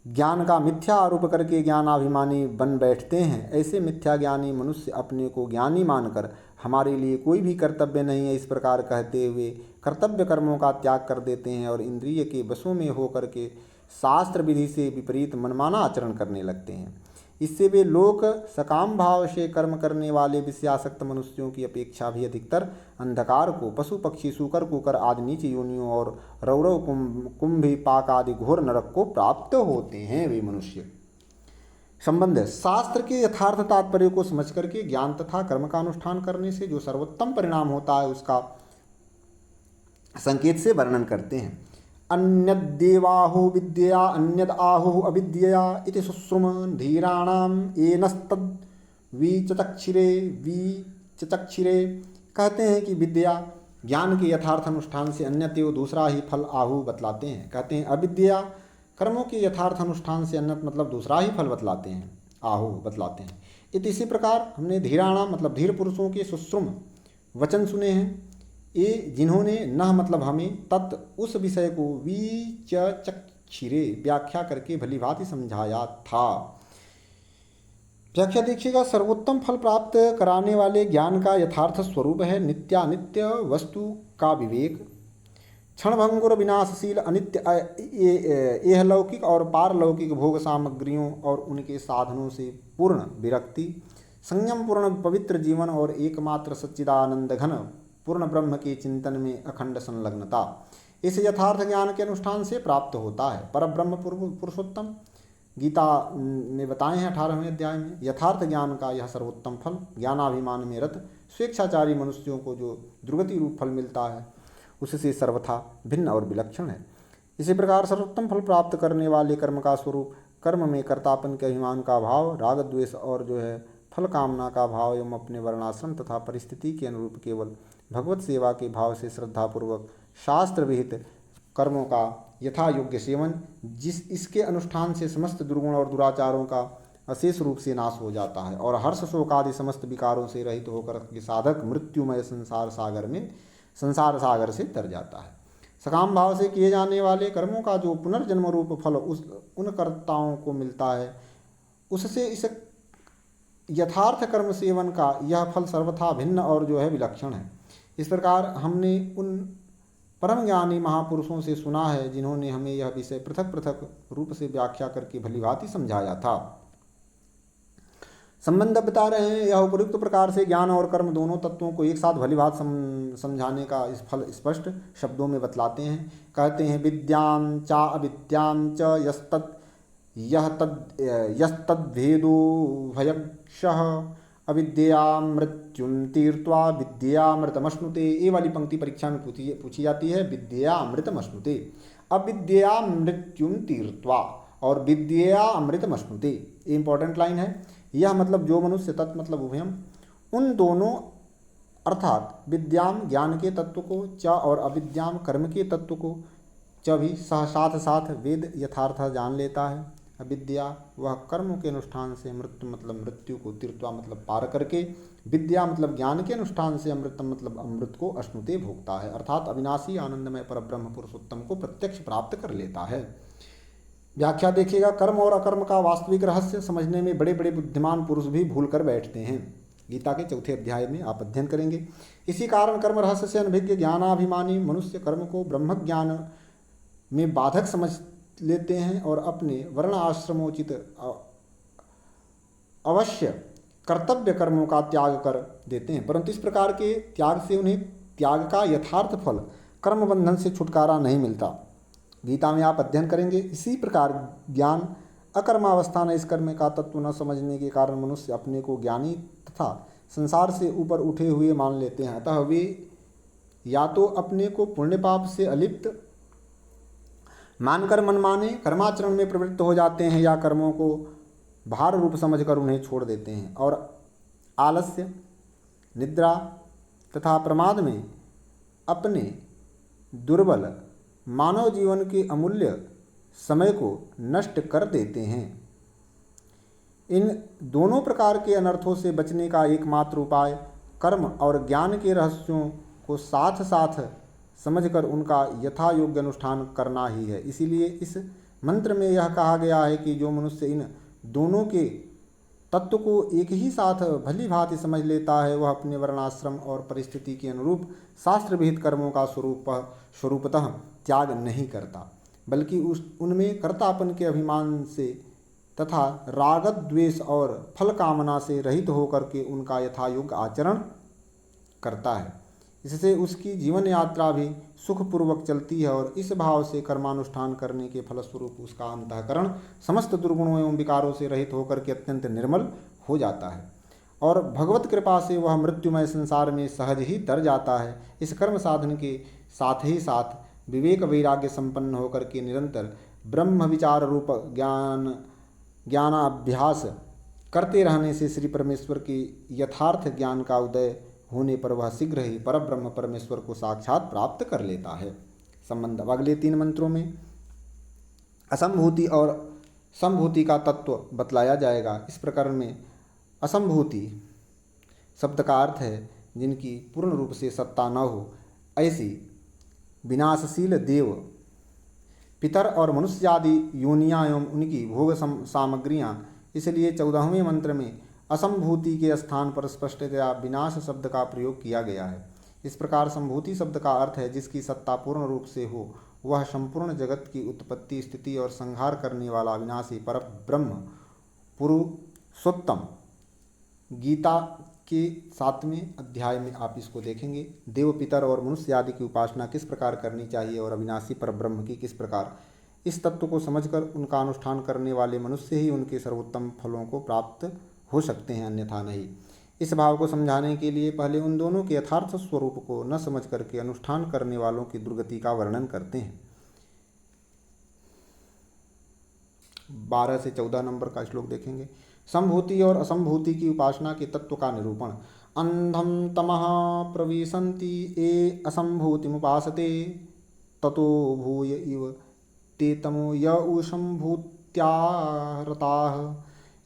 ज्ञान का मिथ्या आरोप करके ज्ञानाभिमानी बन बैठते हैं। ऐसे मिथ्या ज्ञानी मनुष्य अपने को ज्ञानी मानकर हमारे लिए कोई भी कर्तव्य नहीं है इस प्रकार कहते हुए कर्तव्य कर्मों का त्याग कर देते हैं और इंद्रिय के वशों में होकर के शास्त्र विधि से विपरीत मनमाना आचरण करने लगते हैं। इससे वे लोक सकाम भाव से कर्म करने वाले विषयासक्त मनुष्यों की अपेक्षा भी अधिकतर अंधकार को, पशु पक्षी सूकर कुकर आदि नीच योनियों और रौरव कुंभी पाक आदि घोर नरक को प्राप्त होते हैं। वे मनुष्य संबंध शास्त्र के यथार्थ तात्पर्य को समझ करके ज्ञान तथा कर्म का अनुष्ठान करने से जो सर्वोत्तम परिणाम होता है उसका संकेत से वर्णन करते हैं। अन्यद्देवाहु विद्या अन्यद आहु अविद्यया इति शुश्रुम धीराणाम एनस्तद् विचचक्षिरे। कहते हैं कि विद्या ज्ञान के यथार्थ अनुष्ठान से अन्यत एवं दूसरा ही फल आहु बतलाते हैं। कहते हैं अविद्या कर्मों के यथार्थ अनुष्ठान से अन्यत मतलब दूसरा ही फल बतलाते हैं, आहु बतलाते हैं। इसी प्रकार हमने धीराणाम मतलब धीर पुरुषों के शुश्रुम वचन सुने हैं, ये जिन्होंने न मतलब हमें तत् उस विषय को विचचक्षिरे व्याख्या करके भली भांति समझाया था। व्याख्या देखिएगा। सर्वोत्तम फल प्राप्त कराने वाले ज्ञान का यथार्थ स्वरूप है नित्यानित्य वस्तु का विवेक, क्षणभंगुर विनाशशील अनित्य एहलौकिक और पारलौकिक भोग सामग्रियों और उनके साधनों से पूर्ण विरक्ति, संयम पूर्ण पवित्र जीवन और एकमात्र सच्चिदानंद घन पूर्ण ब्रह्म के चिंतन में अखंड संलग्नता इस यथार्थ ज्ञान के अनुष्ठान से प्राप्त होता है। पर ब्रह्म पुरुषोत्तम गीता में बताए हैं 18वें अध्याय में, यथार्थ ज्ञान का यह सर्वोत्तम फल ज्ञानाभिमान में रत स्वेच्छाचारी मनुष्यों को जो दुर्गति रूप फल मिलता है उससे सर्वथा भिन्न और विलक्षण है। इसी प्रकार सर्वोत्तम फल प्राप्त करने वाले कर्म का स्वरूप कर्म में कर्तापन के अभिमान का भाव, राग द्वेष और जो है फल कामना का भाव एवं अपने वर्णाश्रम तथा परिस्थिति के अनुरूप केवल भगवत सेवा के भाव से श्रद्धापूर्वक शास्त्र विहित कर्मों का यथा योग्य सेवन, जिस इसके अनुष्ठान से समस्त दुर्गुण और दुराचारों का अशेष रूप से नाश हो जाता है और हर्ष शोक आदि समस्त विकारों से रहित होकर के साधक मृत्युमय संसार सागर से तर जाता है। सकाम भाव से किए जाने वाले कर्मों का जो पुनर्जन्म रूप फल उन कर्ताओं को मिलता है, उससे इस यथार्थ कर्म सेवन का यह फल सर्वथा भिन्न और जो है विलक्षण है। इस प्रकार हमने उन परम ज्ञानी महापुरुषों से सुना है जिन्होंने हमें यह विषय पृथक पृथक रूप से व्याख्या करके भलीभांति समझाया था। संबंध बता रहे हैं। यह उपयुक्त प्रकार से ज्ञान और कर्म दोनों तत्वों को एक साथ भलीभांति समझाने का इस फल स्पष्ट शब्दों में बतलाते हैं। कहते हैं विद्यां चा अविद्यां च यस्तद्भेदो भयक्षः अविद्या मृत्युम तीर्त्वा विद्यामृतमश्नुते। ये वाली पंक्ति परीक्षा में पूछी जाती है। विद्यामृतमश्नुते, अविद्या मृत्युम तीर्त्वा और विद्यामृतमश्नुते, ये इंपॉर्टेंट लाइन है। यह मतलब जो मनुष्य तत् मतलब उभयम, उन दोनों अर्थात विद्याम ज्ञान के तत्व को च और अविद्याम कर्म के तत्व को च भी साथ साथ वेद यथार्थ जान लेता है। अविद्या वह कर्मों के अनुष्ठान से मृत्यु मतलब मृत्यु को, तीर्थवा मतलब पार करके, विद्या मतलब ज्ञान के अनुष्ठान से अमृतम मतलब अमृत को अश्नुते भोगता है, अर्थात अविनाशी आनंदमय परब्रह्म पुरुषोत्तम को प्रत्यक्ष प्राप्त कर लेता है। व्याख्या देखिएगा। कर्म और अकर्म का वास्तविक रहस्य समझने में बड़े बड़े बुद्धिमान पुरुष भी भूल कर बैठते हैं। गीता के 4थे अध्याय में आप अध्ययन करेंगे। इसी कारण कर्म रहस्य से अनभिज्ञ ज्ञानाभिमानी मनुष्य कर्म को ब्रह्म ज्ञान में बाधक समझ लेते हैं और अपने वर्ण आश्रमोचित अवश्य कर्तव्य कर्मों का त्याग कर देते हैं, परंतु इस प्रकार के त्याग से उन्हें त्याग का यथार्थ फल कर्म बंधन से छुटकारा नहीं मिलता। गीता में आप अध्ययन करेंगे। इसी प्रकार ज्ञान अकर्मावस्था न इस कर्म का तत्व न समझने के कारण मनुष्य अपने को ज्ञानी तथा संसार से ऊपर उठे हुए मान लेते हैं। अतः वे या तो अपने को पुण्य पाप से अलिप्त मानकर मनमाने कर्माचरण में प्रवृत्त हो जाते हैं या कर्मों को भार रूप समझकर उन्हें छोड़ देते हैं और आलस्य, निद्रा तथा प्रमाद में अपने दुर्बल मानव जीवन के अमूल्य समय को नष्ट कर देते हैं। इन दोनों प्रकार के अनर्थों से बचने का एकमात्र उपाय कर्म और ज्ञान के रहस्यों को साथ साथ समझकर उनका यथा योग्य अनुष्ठान करना ही है। इसीलिए इस मंत्र में यह कहा गया है कि जो मनुष्य इन दोनों के तत्व को एक ही साथ भली भांति समझ लेता है वह अपने वर्णाश्रम और परिस्थिति के अनुरूप शास्त्र विहित कर्मों का स्वरूपतः त्याग नहीं करता, बल्कि उनमें कर्तापन के अभिमान से तथा राग द्वेष और फल कामना से रहित होकर के उनका यथायोग्य आचरण करता है। इससे उसकी जीवन यात्रा भी सुखपूर्वक चलती है और इस भाव से कर्मानुष्ठान करने के फलस्वरूप उसका अंतःकरण समस्त दुर्गुणों एवं विकारों से रहित होकर के अत्यंत निर्मल हो जाता है और भगवत कृपा से वह मृत्युमय संसार में सहज ही तर जाता है। इस कर्म साधन के साथ ही साथ विवेक वैराग्य संपन्न होकर के निरंतर ब्रह्म विचार रूप ज्ञानाभ्यास करते रहने से श्री परमेश्वर के यथार्थ ज्ञान का उदय होने पर वह शीघ्र ही परब्रह्म परमेश्वर को साक्षात प्राप्त कर लेता है। संबंध अब अगले 3 मंत्रों में असंभूति और संभूति का तत्व बतलाया जाएगा। इस प्रकरण में असंभूति शब्द का अर्थ है जिनकी पूर्ण रूप से सत्ता न हो, ऐसी विनाशशील देव पितर और मनुष्य आदि योनियां एवं उनकी भोग सामग्रियां। इसलिए 14वें मंत्र में असंभूति के स्थान पर स्पष्टतया विनाश शब्द का प्रयोग किया गया है। इस प्रकार संभूति शब्द का अर्थ है जिसकी सत्ता पूर्ण रूप से हो, वह संपूर्ण जगत की उत्पत्ति, स्थिति और संहार करने वाला अविनाशी पर ब्रह्म पुरुषोत्तम। गीता के 7वें अध्याय में आप इसको देखेंगे। देव, पितर और मनुष्य आदि की उपासना किस प्रकार करनी चाहिए और अविनाशी पर ब्रह्म की किस प्रकार, इस तत्व को समझकर उनका अनुष्ठान करने वाले मनुष्य ही उनके सर्वोत्तम फलों को प्राप्त हो सकते हैं, अन्यथा नहीं। इस भाव को समझाने के लिए पहले उन दोनों के यथार्थ स्वरूप को न समझ करके अनुष्ठान करने वालों की दुर्गति का वर्णन करते हैं। 12 से 14 नंबर का श्लोक देखेंगे। संभूति और असंभूति की उपासना के तत्व का निरूपण। अंधम तमः प्रविशन्ति ये असंभूतिमुपासते ततो भूय इव ते तमो य उशंभूत्या रताः।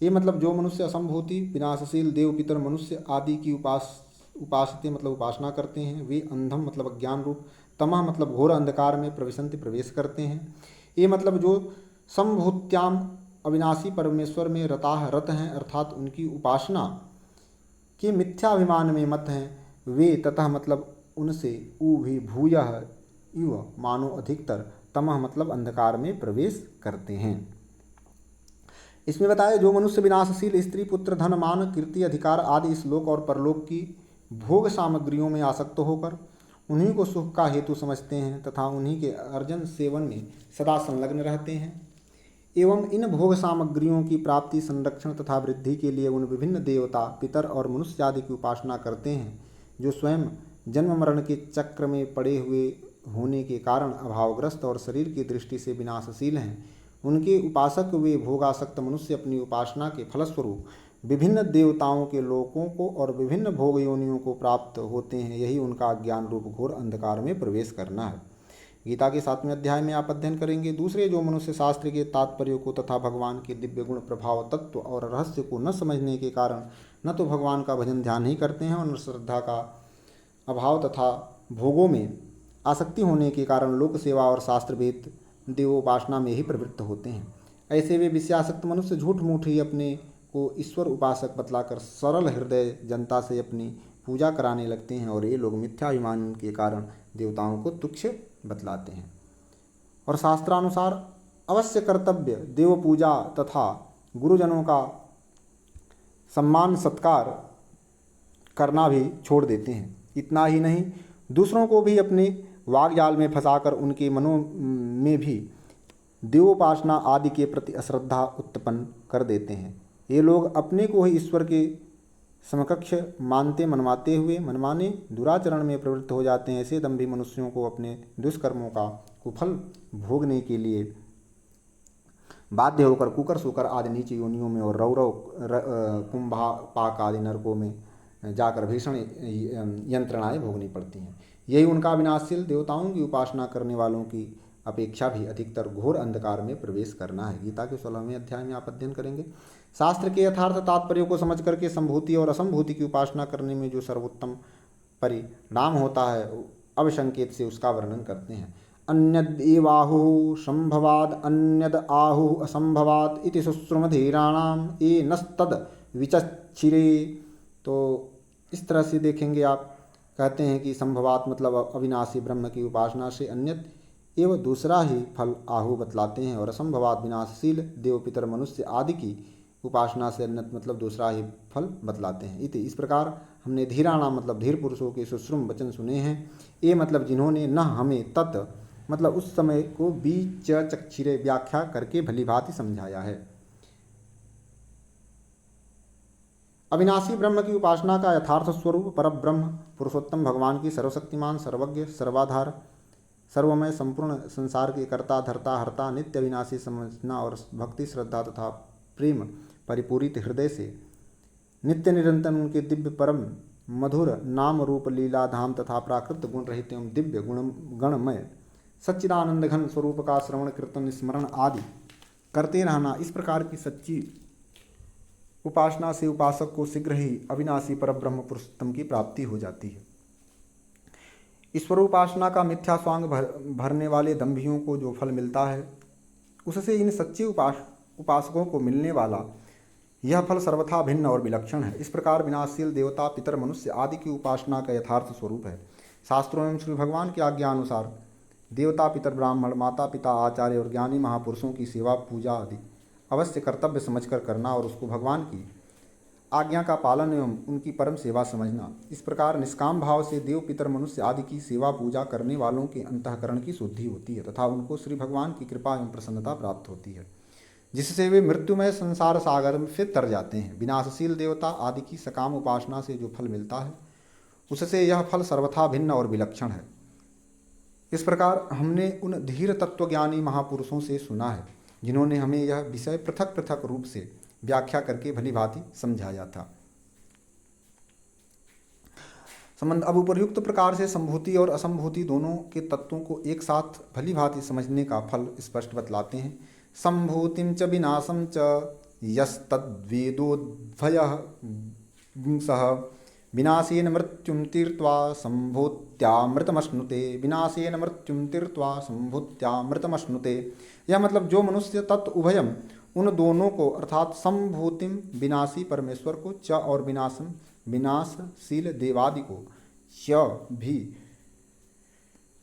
ये मतलब जो मनुष्य असंभूति, विनाशशील, देव, पितर, मनुष्य आदि की उपासते मतलब उपासना करते हैं, वे अंधम मतलब अज्ञान रूप, तमः मतलब घोर अंधकार में प्रविशन्ति प्रवेश करते हैं। ये मतलब जो संभूत्याम अविनाशी परमेश्वर में रताः रत हैं, अर्थात उनकी उपासना के मिथ्याभिमान में मत हैं, वे ततः मतलब उनसे उ भी भूयः इव मानो अधिकतर, तमः मतलब अंधकार में प्रवेश करते हैं। इसमें बताया जो मनुष्य विनाशशील स्त्री, पुत्र, धन, मान, कीर्ति, अधिकार आदि इस लोक और परलोक की भोग सामग्रियों में आसक्त होकर उन्हीं को सुख का हेतु समझते हैं तथा उन्हीं के अर्जन सेवन में सदा संलग्न रहते हैं एवं इन भोग सामग्रियों की प्राप्ति, संरक्षण तथा वृद्धि के लिए उन विभिन्न देवता, पितर और मनुष्य आदि की उपासना करते हैं, जो स्वयं जन्म मरण के चक्र में पड़े हुए होने के कारण अभावग्रस्त और शरीर की दृष्टि से विनाशशील हैं। उनके उपासक वे भोगासक्त मनुष्य अपनी उपासना के फलस्वरूप विभिन्न देवताओं के लोकों को और विभिन्न भोग योनियों को प्राप्त होते हैं। यही उनका ज्ञान रूप घोर अंधकार में प्रवेश करना है। गीता के 7वें अध्याय में आप अध्ययन करेंगे। दूसरे जो मनुष्य शास्त्र के तात्पर्य को तथा भगवान के दिव्य गुण, प्रभाव, तत्व और रहस्य को न समझने के कारण न तो भगवान का भजन ध्यान ही करते हैं और न श्रद्धा का अभाव तथा भोगों में आसक्ति होने के कारण लोक सेवा और शास्त्र वेद देवोपासना में ही प्रवृत्त होते हैं। ऐसे वे विषयासक्त मनुष्य झूठ मूठ ही अपने को ईश्वर उपासक बतलाकर सरल हृदय जनता से अपनी पूजा कराने लगते हैं और ये लोग मिथ्याभिमान के कारण देवताओं को तुच्छ बतलाते हैं। और शास्त्रानुसार अवश्य कर्तव्य देव पूजा तथा गुरुजनों का सम्मान सत्कार करना भी छोड़ देते हैं। इतना ही नहीं, दूसरों को भी अपने वागजाल में फंसाकर उनके मनों में भी देवोपासना आदि के प्रति अश्रद्धा उत्पन्न कर देते हैं। ये लोग अपने को ही ईश्वर के समकक्ष मानते मनवाते हुए मनमाने दुराचरण में प्रवृत्त हो जाते हैं। ऐसे दंभी मनुष्यों को अपने दुष्कर्मों का कुफल भोगने के लिए बाध्य होकर कुकर, सूकर आदि नीच योनियों में और रौरव, कुंभा, पाक आदि नरकों में जाकर भीषण यंत्रणाएं भोगनी पड़ती हैं। यही उनका विनाशशील देवताओं की उपासना करने वालों की अपेक्षा भी अधिकतर घोर अंधकार में प्रवेश करना है। गीता के 16वें अध्याय में आप अध्ययन करेंगे। शास्त्र के यथार्थ तात्पर्य को समझ करके संभूति और असंभूति की उपासना करने में जो सर्वोत्तम परिणाम होता है, अब संकेत से उसका वर्णन करते हैं। अन्यद एवाहुः संभवाद अन्यद आहुः असंभवात इति शुश्रुमधीराणाम ये नस्तद विचक्षिरे। तो इस तरह से देखेंगे आप, कहते हैं कि संभवात मतलब अविनाशी ब्रह्म की उपासना से अन्यत एवं दूसरा ही फल आहु बतलाते हैं और असंभवात विनाशशील देव, पितर, मनुष्य आदि की उपासना से अन्यत मतलब दूसरा ही फल बतलाते हैं। इस प्रकार हमने धीराणाम मतलब धीर पुरुषों के सुश्रुम वचन सुने हैं। ये मतलब जिन्होंने न हमें तत् मतलब उस समय को बीच चक्षिरे व्याख्या करके भली भांति समझाया है। अविनाशी ब्रह्म की उपासना का यथार्थ स्वरूप परब्रह्म पुरुषोत्तम भगवान की सर्वशक्तिमान, सर्वज्ञ, सर्वाधार, सर्वमय, संपूर्ण संसार के कर्ता, धर्ता, हर्ता, नित्य अविनाशी समझना और भक्ति, श्रद्धा तथा प्रेम परिपूरित हृदय से नित्य निरंतर उनके दिव्य परम मधुर नाम रूप लीला धाम तथा प्राकृत गुण रहित एवं दिव्य गणमय सच्चिदानंद घन स्वरूप का श्रवण, कीर्तन, स्मरण आदि करते रहना। इस प्रकार की सच्ची उपासना से उपासक को शीघ्र ही अविनाशी परब्रह्म पुरुषोत्तम की प्राप्ति हो जाती है। ईश्वर उपासना का मिथ्या स्वांग भरने वाले दंभियों को जो फल मिलता है, उससे इन सच्चे उपासकों को मिलने वाला यह फल सर्वथा भिन्न और विलक्षण है। इस प्रकार विनाशशील देवता, पितर, मनुष्य आदि की उपासना का यथार्थ स्वरूप है। शास्त्रों एवं श्री भगवान की आज्ञा अनुसार देवता, पितर, ब्राह्मण, माता पिता, आचार्य और ज्ञानी महापुरुषों की सेवा पूजा आदि अवश्य कर्तव्य समझकर करना और उसको भगवान की आज्ञा का पालन एवं उनकी परम सेवा समझना। इस प्रकार निष्काम भाव से देव, पितर, मनुष्य आदि की सेवा पूजा करने वालों के अंतःकरण की शुद्धि होती है तथा उनको श्री भगवान की कृपा एवं प्रसन्नता प्राप्त होती है, जिससे वे मृत्युमय संसार सागर से तर जाते हैं। विनाशशील देवता आदि की सकाम उपासना से जो फल मिलता है उससे यह फल सर्वथा भिन्न और विलक्षण है। इस प्रकार हमने उन धीर तत्वज्ञानी महापुरुषों से सुना है जिन्होंने हमें यह विषय पृथक पृथक रूप से व्याख्या करके भली भांति समझाया था। संबंध अब उपर्युक्त प्रकार से संभूति और असंभूति दोनों के तत्वों को एक साथ भली भांति समझने का फल स्पष्ट बतलाते हैं। संभूतिम च विनाशम च यस्तद्वेदोद्भयः सह विनाशेन मृत्युम तीर्त्वा संभूत्यामृतमश्नुते। विनाशेन मृत्युम तीर्त्वा संभूत्यामृतमश्नुते। यह मतलब जो मनुष्य तत्व उभयम उन दोनों को अर्थात संभूतिम विनाशी परमेश्वर को च और विनाशम विनाशशील देवादि को च भी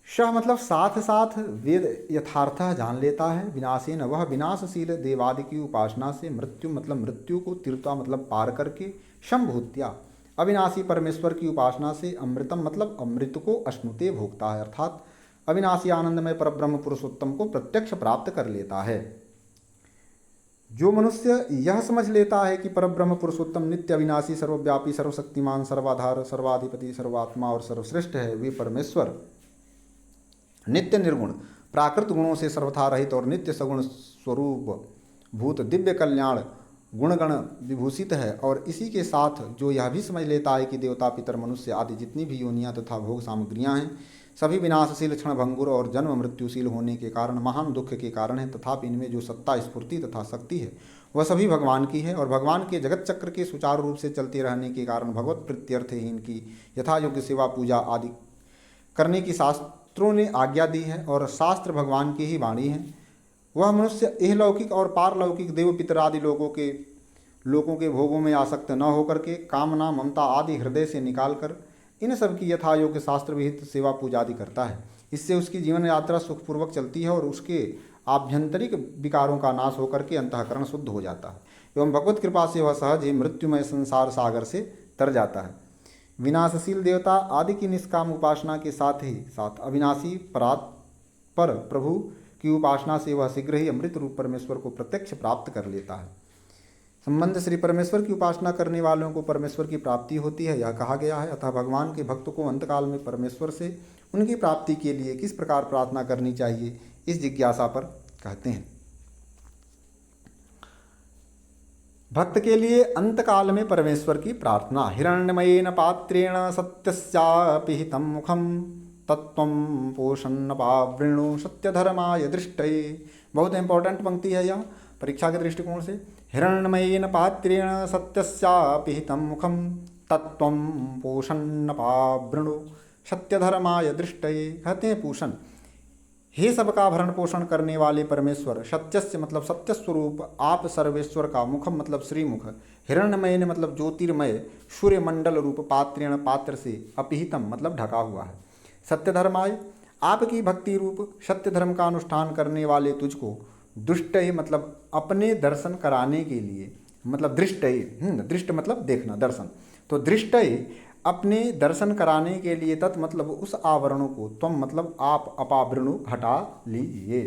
श मतलब साथ साथ वेद यथार्थः जान लेता है। विनाशेन वह विनाशशील देवादि की उपासना से मृत्यु मतलब मृत्यु को तीर्था मतलब पार करके संभूत्या अविनाशी परमेश्वर की उपासना से अमृतम मतलब अमृत को अश्नुते भोगता है अर्थात अविनाशी आनंदमय परब्रह्म पुरुषोत्तम को प्रत्यक्ष प्राप्त कर लेता है। जो मनुष्य यह समझ लेता है कि परब्रह्म पुरुषोत्तम नित्य अविनाशी सर्वव्यापी सर्वशक्तिमान सर्वाधार सर्वाधिपति सर्वात्मा और सर्वश्रेष्ठ है, वे परमेश्वर नित्य निर्गुण प्राकृत गुणों से सर्वथा रहित और नित्य सगुण स्वरूप भूत दिव्य कल्याण गुणगण विभूषित है। और इसी के साथ जो यह भी समझ लेता है कि देवता, पितर, मनुष्य आदि जितनी भी योनियां तथा भोग सामग्रियां हैं सभी विनाशशील क्षणभंगुर और जन्म मृत्युशील होने के कारण महान दुख के कारण है, तथापि इनमें जो सत्ता, स्फूर्ति तथा शक्ति है वह सभी भगवान की है और भगवान के जगत चक्र के सुचारू रूप से चलते रहने के कारण भगवत प्रीत्यर्थ ही इनकी यथा योग्य सेवा पूजा आदि करने की शास्त्रों ने आज्ञा दी है और शास्त्र भगवान की ही वाणी है। वह मनुष्य इहलौकिक और पारलौकिक देव, पितर आदि लोगों के भोगों में आसक्त न होकर के कामना, ममता आदि हृदय से निकालकर इन सब की यथा योग्य शास्त्र विहित सेवा पूजा आदि करता है। इससे उसकी जीवन यात्रा सुखपूर्वक चलती है और उसके आभ्यंतरिक विकारों का नाश होकर के अंतःकरण शुद्ध हो जाता है एवं भगवत कृपा से वह सहज ही मृत्युमय संसार सागर से तर जाता है। विनाशशील देवता आदि की निष्काम उपासना के साथ ही साथ अविनाशी परात्पर प्रभु की उपासना से वह शीघ्र ही अमृत रूप परमेश्वर को प्रत्यक्ष प्राप्त कर लेता है। संबंध श्री परमेश्वर की उपासना करने वालों को परमेश्वर की प्राप्ति होती है, यह कहा गया है। अतः भगवान के भक्त को अंतकाल में परमेश्वर से उनकी प्राप्ति के लिए किस प्रकार प्रार्थना करनी चाहिए, इस जिज्ञासा पर कहते हैं। भक्त के लिए अंतकाल में परमेश्वर की प्रार्थना। हिरण्यमयेन पात्रेण सत्यस्यापिहितं मुखम तत्त्वं पोषन्नपावृणु सत्यधर्माय दृष्टये। बहुत इंपॉर्टेंट पंक्ति है यह परीक्षा के दृष्टिकोण से। हिरण्यमयेन पात्रेण सत्यस्यापिहितं मुखम तत्त्वं पोषन्नपावृणु सत्यधर्माय दृष्टये। कहते हैं पूषण, हे सबका भरण पोषण करने वाले परमेश्वर, सत्यस्य मतलब सत्य स्वरूप आप सर्वेश्वर का, मुखम मतलब श्रीमुख, हिरण्यमय मतलब ज्योतिर्मय सूर्य मंडल रूप, पात्रेण पात्र से, अपिहितम मतलब ढका हुआ है, सत्य धर्माय आपकी भक्ति रूप सत्य धर्म का अनुष्ठान करने वाले तुझको, दुष्टय मतलब अपने दर्शन कराने के लिए, मतलब दृष्टय, दृष्ट मतलब देखना, दर्शन, तो दृष्टय अपने दर्शन कराने के लिए, तत् मतलब उस आवरणों को, त्वम मतलब आप, अपावृणु हटा लीजिए।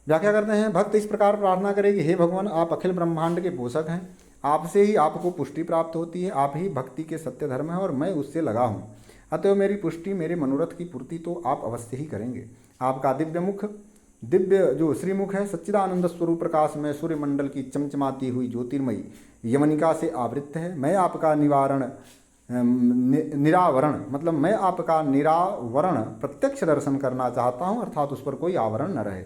व्याख्या करते हैं, भक्त इस प्रकार प्रार्थना करेगी, हे भगवान आप अखिल ब्रह्मांड के पोषक हैं, आपसे ही आपको पुष्टि प्राप्त होती है, आप ही भक्ति के सत्य धर्म है और मैं उससे लगा हूँ, अतएव मेरी पुष्टि, मेरे मनोरथ की पूर्ति तो आप अवश्य ही करेंगे। आपका दिव्य मुख, दिव्य जो श्रीमुख है, सच्चिदानंद स्वरूप प्रकाश में सूर्यमंडल की चमचमाती हुई ज्योतिर्मयी यमनिका से आवृत्त है। मैं आपका निरावरण मतलब मैं आपका निरावरण प्रत्यक्ष दर्शन करना चाहता हूँ, अर्थात उस पर कोई आवरण न रहे।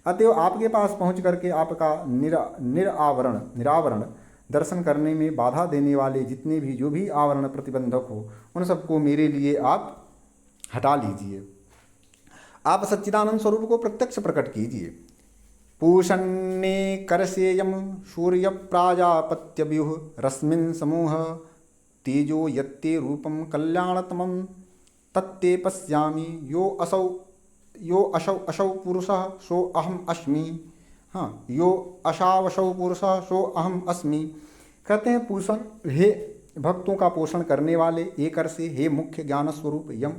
अतएव आपके पास पहुँच करके आपका निरावरण दर्शन करने में बाधा देने वाले जितने भी जो भी आवरण प्रतिबंधक हो, उन सबको मेरे लिए आप हटा लीजिए। आप सच्चिदानंद स्वरूप को प्रत्यक्ष प्रकट कीजिए। पूषण्ये करसेयं सूर्यप्राजापत्यव्यूह रश्मिन् समूह तेजो यत्ते रूपं कल्याणतमं तत्ते पश्यामि यो असौ पुरुषः सो अहम अस्मि। हाँ, यो अशावसौ पुरुषः सो अहम अस्मि। कहते हैं पूषण, हे भक्तों का पोषण करने वाले, एकर से, हे मुख्य ज्ञान स्वरूप यम,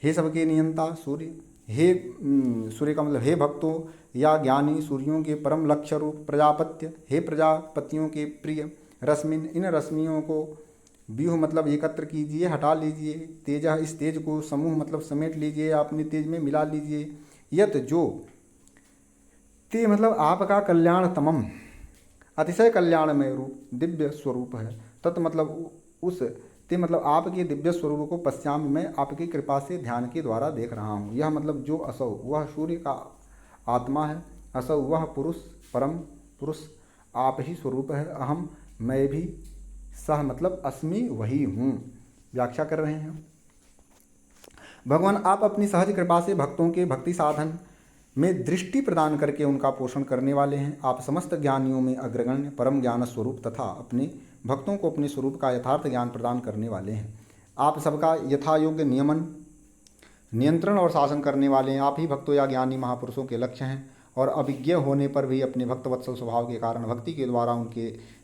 हे सबके नियंता सूर्य, हे सूर्य का मतलब हे भक्तों या ज्ञानी सूर्यों के परम लक्ष्य रूप प्रजापत्य, हे प्रजापतियों के प्रिय रश्मिन, इन रश्मियों को व्यूह मतलब एकत्र कीजिए, हटा लीजिए, तेज इस तेज को, समूह मतलब समेट लीजिए, अपने तेज में मिला लीजिए, यत जो, ते मतलब आपका कल्याणतमम अतिशय कल्याणमय रूप दिव्य स्वरूप है, तत् मतलब उस, ते मतलब आपके दिव्य स्वरूप को पश्चाम मैं आपकी कृपा से ध्यान के द्वारा देख रहा हूँ। यह मतलब जो असौ वह सूर्य का आत्मा है, असौ वह पुरुष परम पुरुष आप ही स्वरूप है, अहम मैं भी, सह मतलब अस्मि वही हूँ। व्याख्या कर रहे हैं भगवान, आप अपनी सहज कृपा से भक्तों के भक्ति साधन में दृष्टि प्रदान करके उनका पोषण करने वाले हैं। आप समस्त ज्ञानियों में अग्रगण्य परम ज्ञान स्वरूप तथा अपने भक्तों को अपने स्वरूप का यथार्थ ज्ञान प्रदान करने वाले हैं। आप सबका यथा योग्य नियमन, नियंत्रण और शासन करने वाले हैं। आप ही भक्तों या ज्ञानी महापुरुषों के लक्ष्य हैं और अभिज्ञ होने पर भी अपने भक्तवत्सल स्वभाव के कारण भक्ति के द्वारा उनके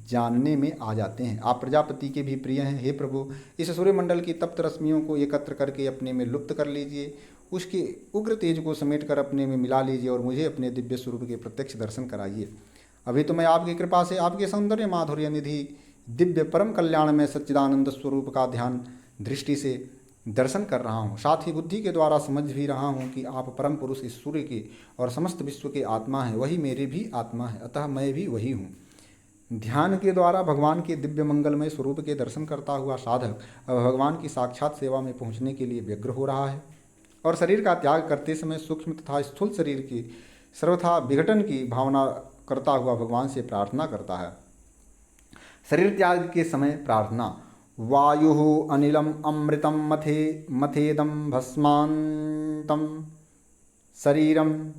जानने में आ जाते हैं। आप प्रजापति के भी प्रिय हैं। हे प्रभु, इस सूर्यमंडल की तप्त रश्मियों को एकत्र करके अपने में लुप्त कर लीजिए, उसके उग्र तेज को समेट कर अपने में मिला लीजिए और मुझे अपने दिव्य स्वरूप के प्रत्यक्ष दर्शन कराइए। अभी तो मैं आपकी कृपा से आपके सौंदर्य माधुर्य निधि दिव्य परम कल्याण में सच्चिदानंद स्वरूप का ध्यान दृष्टि से दर्शन कर रहा हूँ। साथ ही बुद्धि के द्वारा समझ भी रहा हूँ कि आप परम पुरुष इस सूर्य के और समस्त विश्व के आत्मा हैं, वही मेरी भी आत्मा है, अतः मैं भी वही हूँ। ध्यान के द्वारा भगवान के दिव्य मंगलमय स्वरूप के दर्शन करता हुआ साधक अब भगवान की साक्षात सेवा में पहुँचने के लिए व्यग्र हो रहा है और शरीर का त्याग करते समय सूक्ष्म तथा स्थूल शरीर की सर्वथा विघटन की भावना करता हुआ भगवान से प्रार्थना करता है। शरीर त्याग के समय प्रार्थना, वायु अनिलम अमृतम मथेदम भस्मांतम शरीरम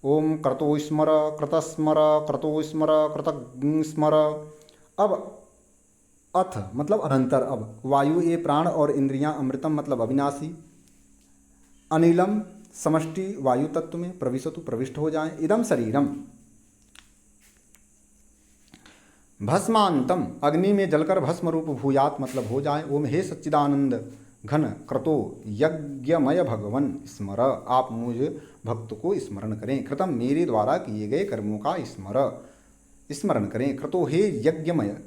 ओम क्रतो स्मर क्रतस्मर क्रतो स्मर कृतस्मर। अब अथ मतलब अनंतर, अब वायु ये प्राण और इंद्रियां, अमृतम मतलब अविनाशी, अनिलम समष्टि वायु तत्व में प्रविशतु प्रविष्ट हो जाएं, इदम शरीरम भस्मांतम अग्नि में जलकर भस्म रूप भूयात मतलब हो जाए। ओम हे सच्चिदानंद घन क्रतो यज्ञमय भगवन स्मर, आप मुझ भक्त को स्मरण करें। कृतम मेरे द्वारा किए गए कर्मों का स्मरण करें। क्रतो हे यज्ञमय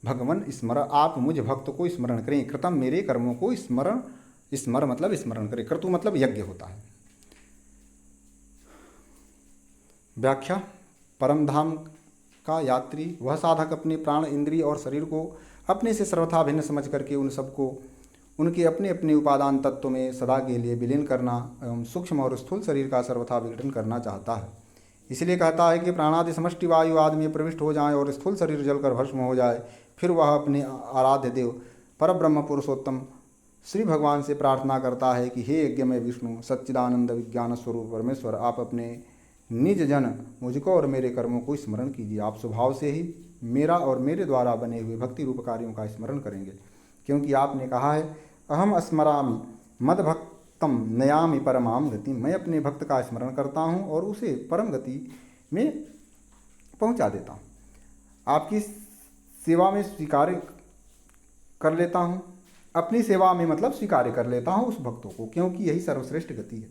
भगवन स्मर, आप मुझ भक्त को स्मरण करें। कृतम मेरे कर्मों को स्मर मतलब स्मरण करें। क्रतु मतलब यज्ञ होता है। व्याख्या, परमधाम का यात्री वह साधक अपने प्राण, इंद्रिय और शरीर को अपने से सर्वथा भिन्न समझ करके उन सबको उनके अपने अपने उपादान तत्व में सदा के लिए विलीन करना एवं सूक्ष्म और स्थूल शरीर का सर्वथा विघटन करना चाहता है। इसलिए कहता है कि प्राणादि समष्टि वायु आदि में प्रविष्ट हो जाए और स्थूल शरीर जलकर भस्म हो जाए। फिर वह अपने आराध्य देव परब्रह्म पुरुषोत्तम श्री भगवान से प्रार्थना करता है कि हे यज्ञमय विष्णु, सच्चिदानंद विज्ञान स्वरूप परमेश्वर, आप अपने निज जन मुझको और मेरे कर्मों को स्मरण कीजिए। आप स्वभाव से ही मेरा और मेरे द्वारा बने हुए भक्ति रूप कार्यों का स्मरण करेंगे, क्योंकि आपने कहा है अहम स्मरामि मद्भक्तम नयामि परमाम गति, मैं अपने भक्त का स्मरण करता हूँ और उसे परम गति में पहुँचा देता हूँ। आपकी सेवा में स्वीकार कर लेता हूँ, अपनी सेवा में मतलब स्वीकार कर लेता हूँ उस भक्तों को, क्योंकि यही सर्वश्रेष्ठ गति है।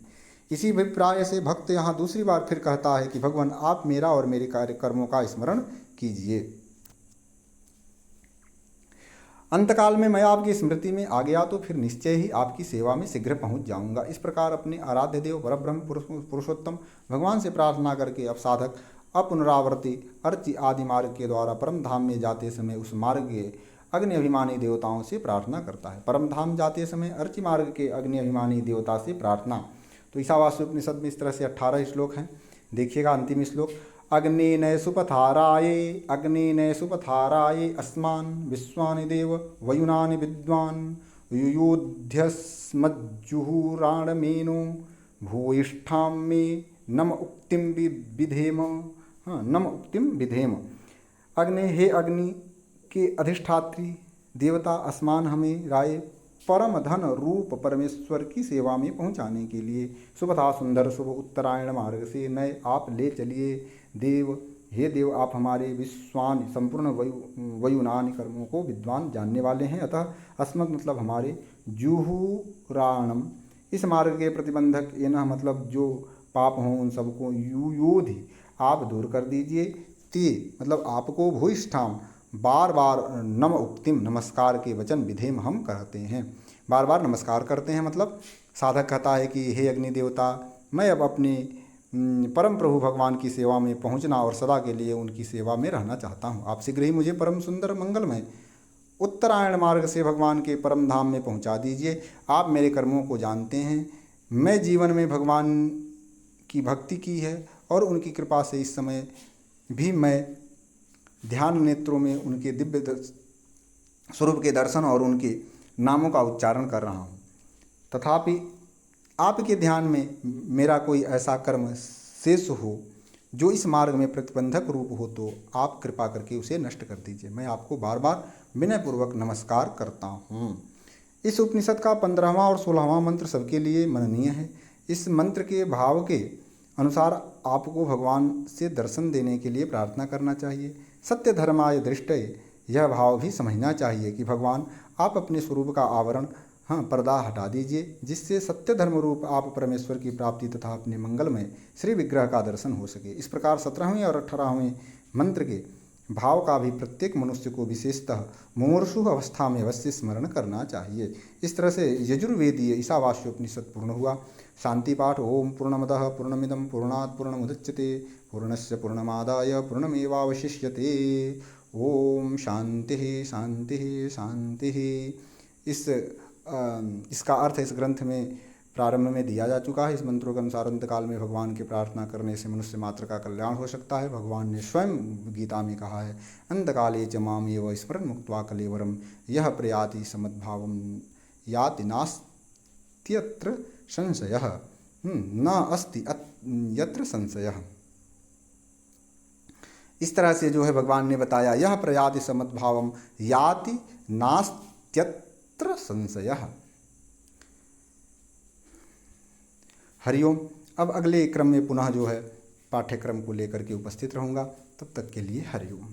इसी अभिप्राय से भक्त यहाँ दूसरी बार फिर कहता है कि भगवान आप मेरा और मेरे कार्य कर्मों का स्मरण कीजिए। अंतकाल में मैं आपकी स्मृति में आ गया तो फिर निश्चय ही आपकी सेवा में शीघ्र पहुँच जाऊँगा। इस प्रकार अपने आराध्य देव परब्रह्म पुरुषोत्तम भगवान से प्रार्थना करके अब साधक अपुनरावर्ती अर्चि आदि मार्ग के द्वारा परम धाम में जाते समय उस मार्ग के अग्नि अभिमानी देवताओं से प्रार्थना करता है। परम धाम जाते समय अर्चि मार्ग के अग्नि अभिमानी देवता से प्रार्थना। तो ईशावास्य उपनिषद में इस तरह से 18 श्लोक हैं। देखिएगा अंतिम श्लोक, अग्निनय सुपथाराये अस्मान् विश्वानि देव वयुनानि विद्वान् युयुध्यस्मज्जुहुराणमेनो भूयिष्ठां मे नम उक्तिम विधेम। हाँ, नम उक्तिम विधेम। अग्नि, हे अग्नि के अधिष्ठात्री देवता, अस्मान हमें राय परम धन रूप परमेश्वर की सेवा में पहुंचाने के लिए शुभ तथा सुंदर शुभ उत्तरायण मार्ग से नए आप ले चलिए। देव, हे देव, आप हमारे विश्वान संपूर्ण वयुनानि कर्मों को विद्वान जानने वाले हैं। अतः अस्मत् मतलब हमारे, जुहुराणम इस मार्ग के प्रतिबंधक, एनह मतलब जो पाप हों उन सबको, युयोधि आप दूर कर दीजिए। ते मतलब आपको, भूयिष्ठाम बार बार, नम उक्तिम नमस्कार के वचन, विधेम हम कहते हैं, बार बार नमस्कार करते हैं। मतलब साधक कहता है कि हे अग्नि देवता, मैं अब अपने परम प्रभु भगवान की सेवा में पहुंचना और सदा के लिए उनकी सेवा में रहना चाहता हूं। आप शीघ्र ही मुझे परम सुंदर मंगलमय उत्तरायण मार्ग से भगवान के परम धाम में पहुंचा दीजिए। आप मेरे कर्मों को जानते हैं। मैं जीवन में भगवान की भक्ति की है और उनकी कृपा से इस समय भी मैं ध्यान नेत्रों में उनके दिव्य स्वरूप के दर्शन और उनके नामों का उच्चारण कर रहा हूँ। तथापि आपके ध्यान में मेरा कोई ऐसा कर्म शेष हो जो इस मार्ग में प्रतिबंधक रूप हो तो आप कृपा करके उसे नष्ट कर दीजिए। मैं आपको बार बार विनयपूर्वक नमस्कार करता हूँ। इस उपनिषद का 15वां और 16वां मंत्र सबके लिए मननीय है। इस मंत्र के भाव के अनुसार आपको भगवान से दर्शन देने के लिए प्रार्थना करना चाहिए। सत्य धर्माय दृष्टये, यह भाव भी समझना चाहिए कि भगवान आप अपने स्वरूप का आवरण, हाँ, पर्दा हटा दीजिए, जिससे सत्य धर्म रूप आप परमेश्वर की प्राप्ति तथा अपने मंगलमय श्री विग्रह का दर्शन हो सके। इस प्रकार 17वें और 18वें मंत्र के भाव का भी प्रत्येक मनुष्य को विशेषतः मुमूर्षु अवस्था में अवश्य स्मरण करना चाहिए। इस तरह से यजुर्वेदीय ईशावास्योपनिषद पूर्ण हुआ। शांति पाठ। ओम पूर्णमदः पूर्णमिदं पूर्णात् पूर्णमुदच्यते पूर्णस्य पूर्णमादाय पूर्णमेवावशिष्यते। ओम शांति शांति शांति। इसका अर्थ इस ग्रंथ में प्रारंभ में दिया जा चुका है। इस मंत्रों के अनुसार अंतकाल में भगवान की प्रार्थना करने से मनुष्य मात्र का कल्याण हो सकता है। भगवान ने स्वयं गीता में कहा है, अंतकाले च माम एव स्मरन् मुक्त्वा कलेवरम यह प्रयाति समद्भावम याति नास्त्यत्र संशयः न अस्ति यत्र संशयः। इस तरह से जो है भगवान ने बताया, यह प्रयाति समद्भावम याति नास्त्यत्र संशयः। हरिओम। अब अगले क्रम में पुनः जो है पाठ्यक्रम को लेकर के उपस्थित रहूँगा। तब तक के लिए हरिओम।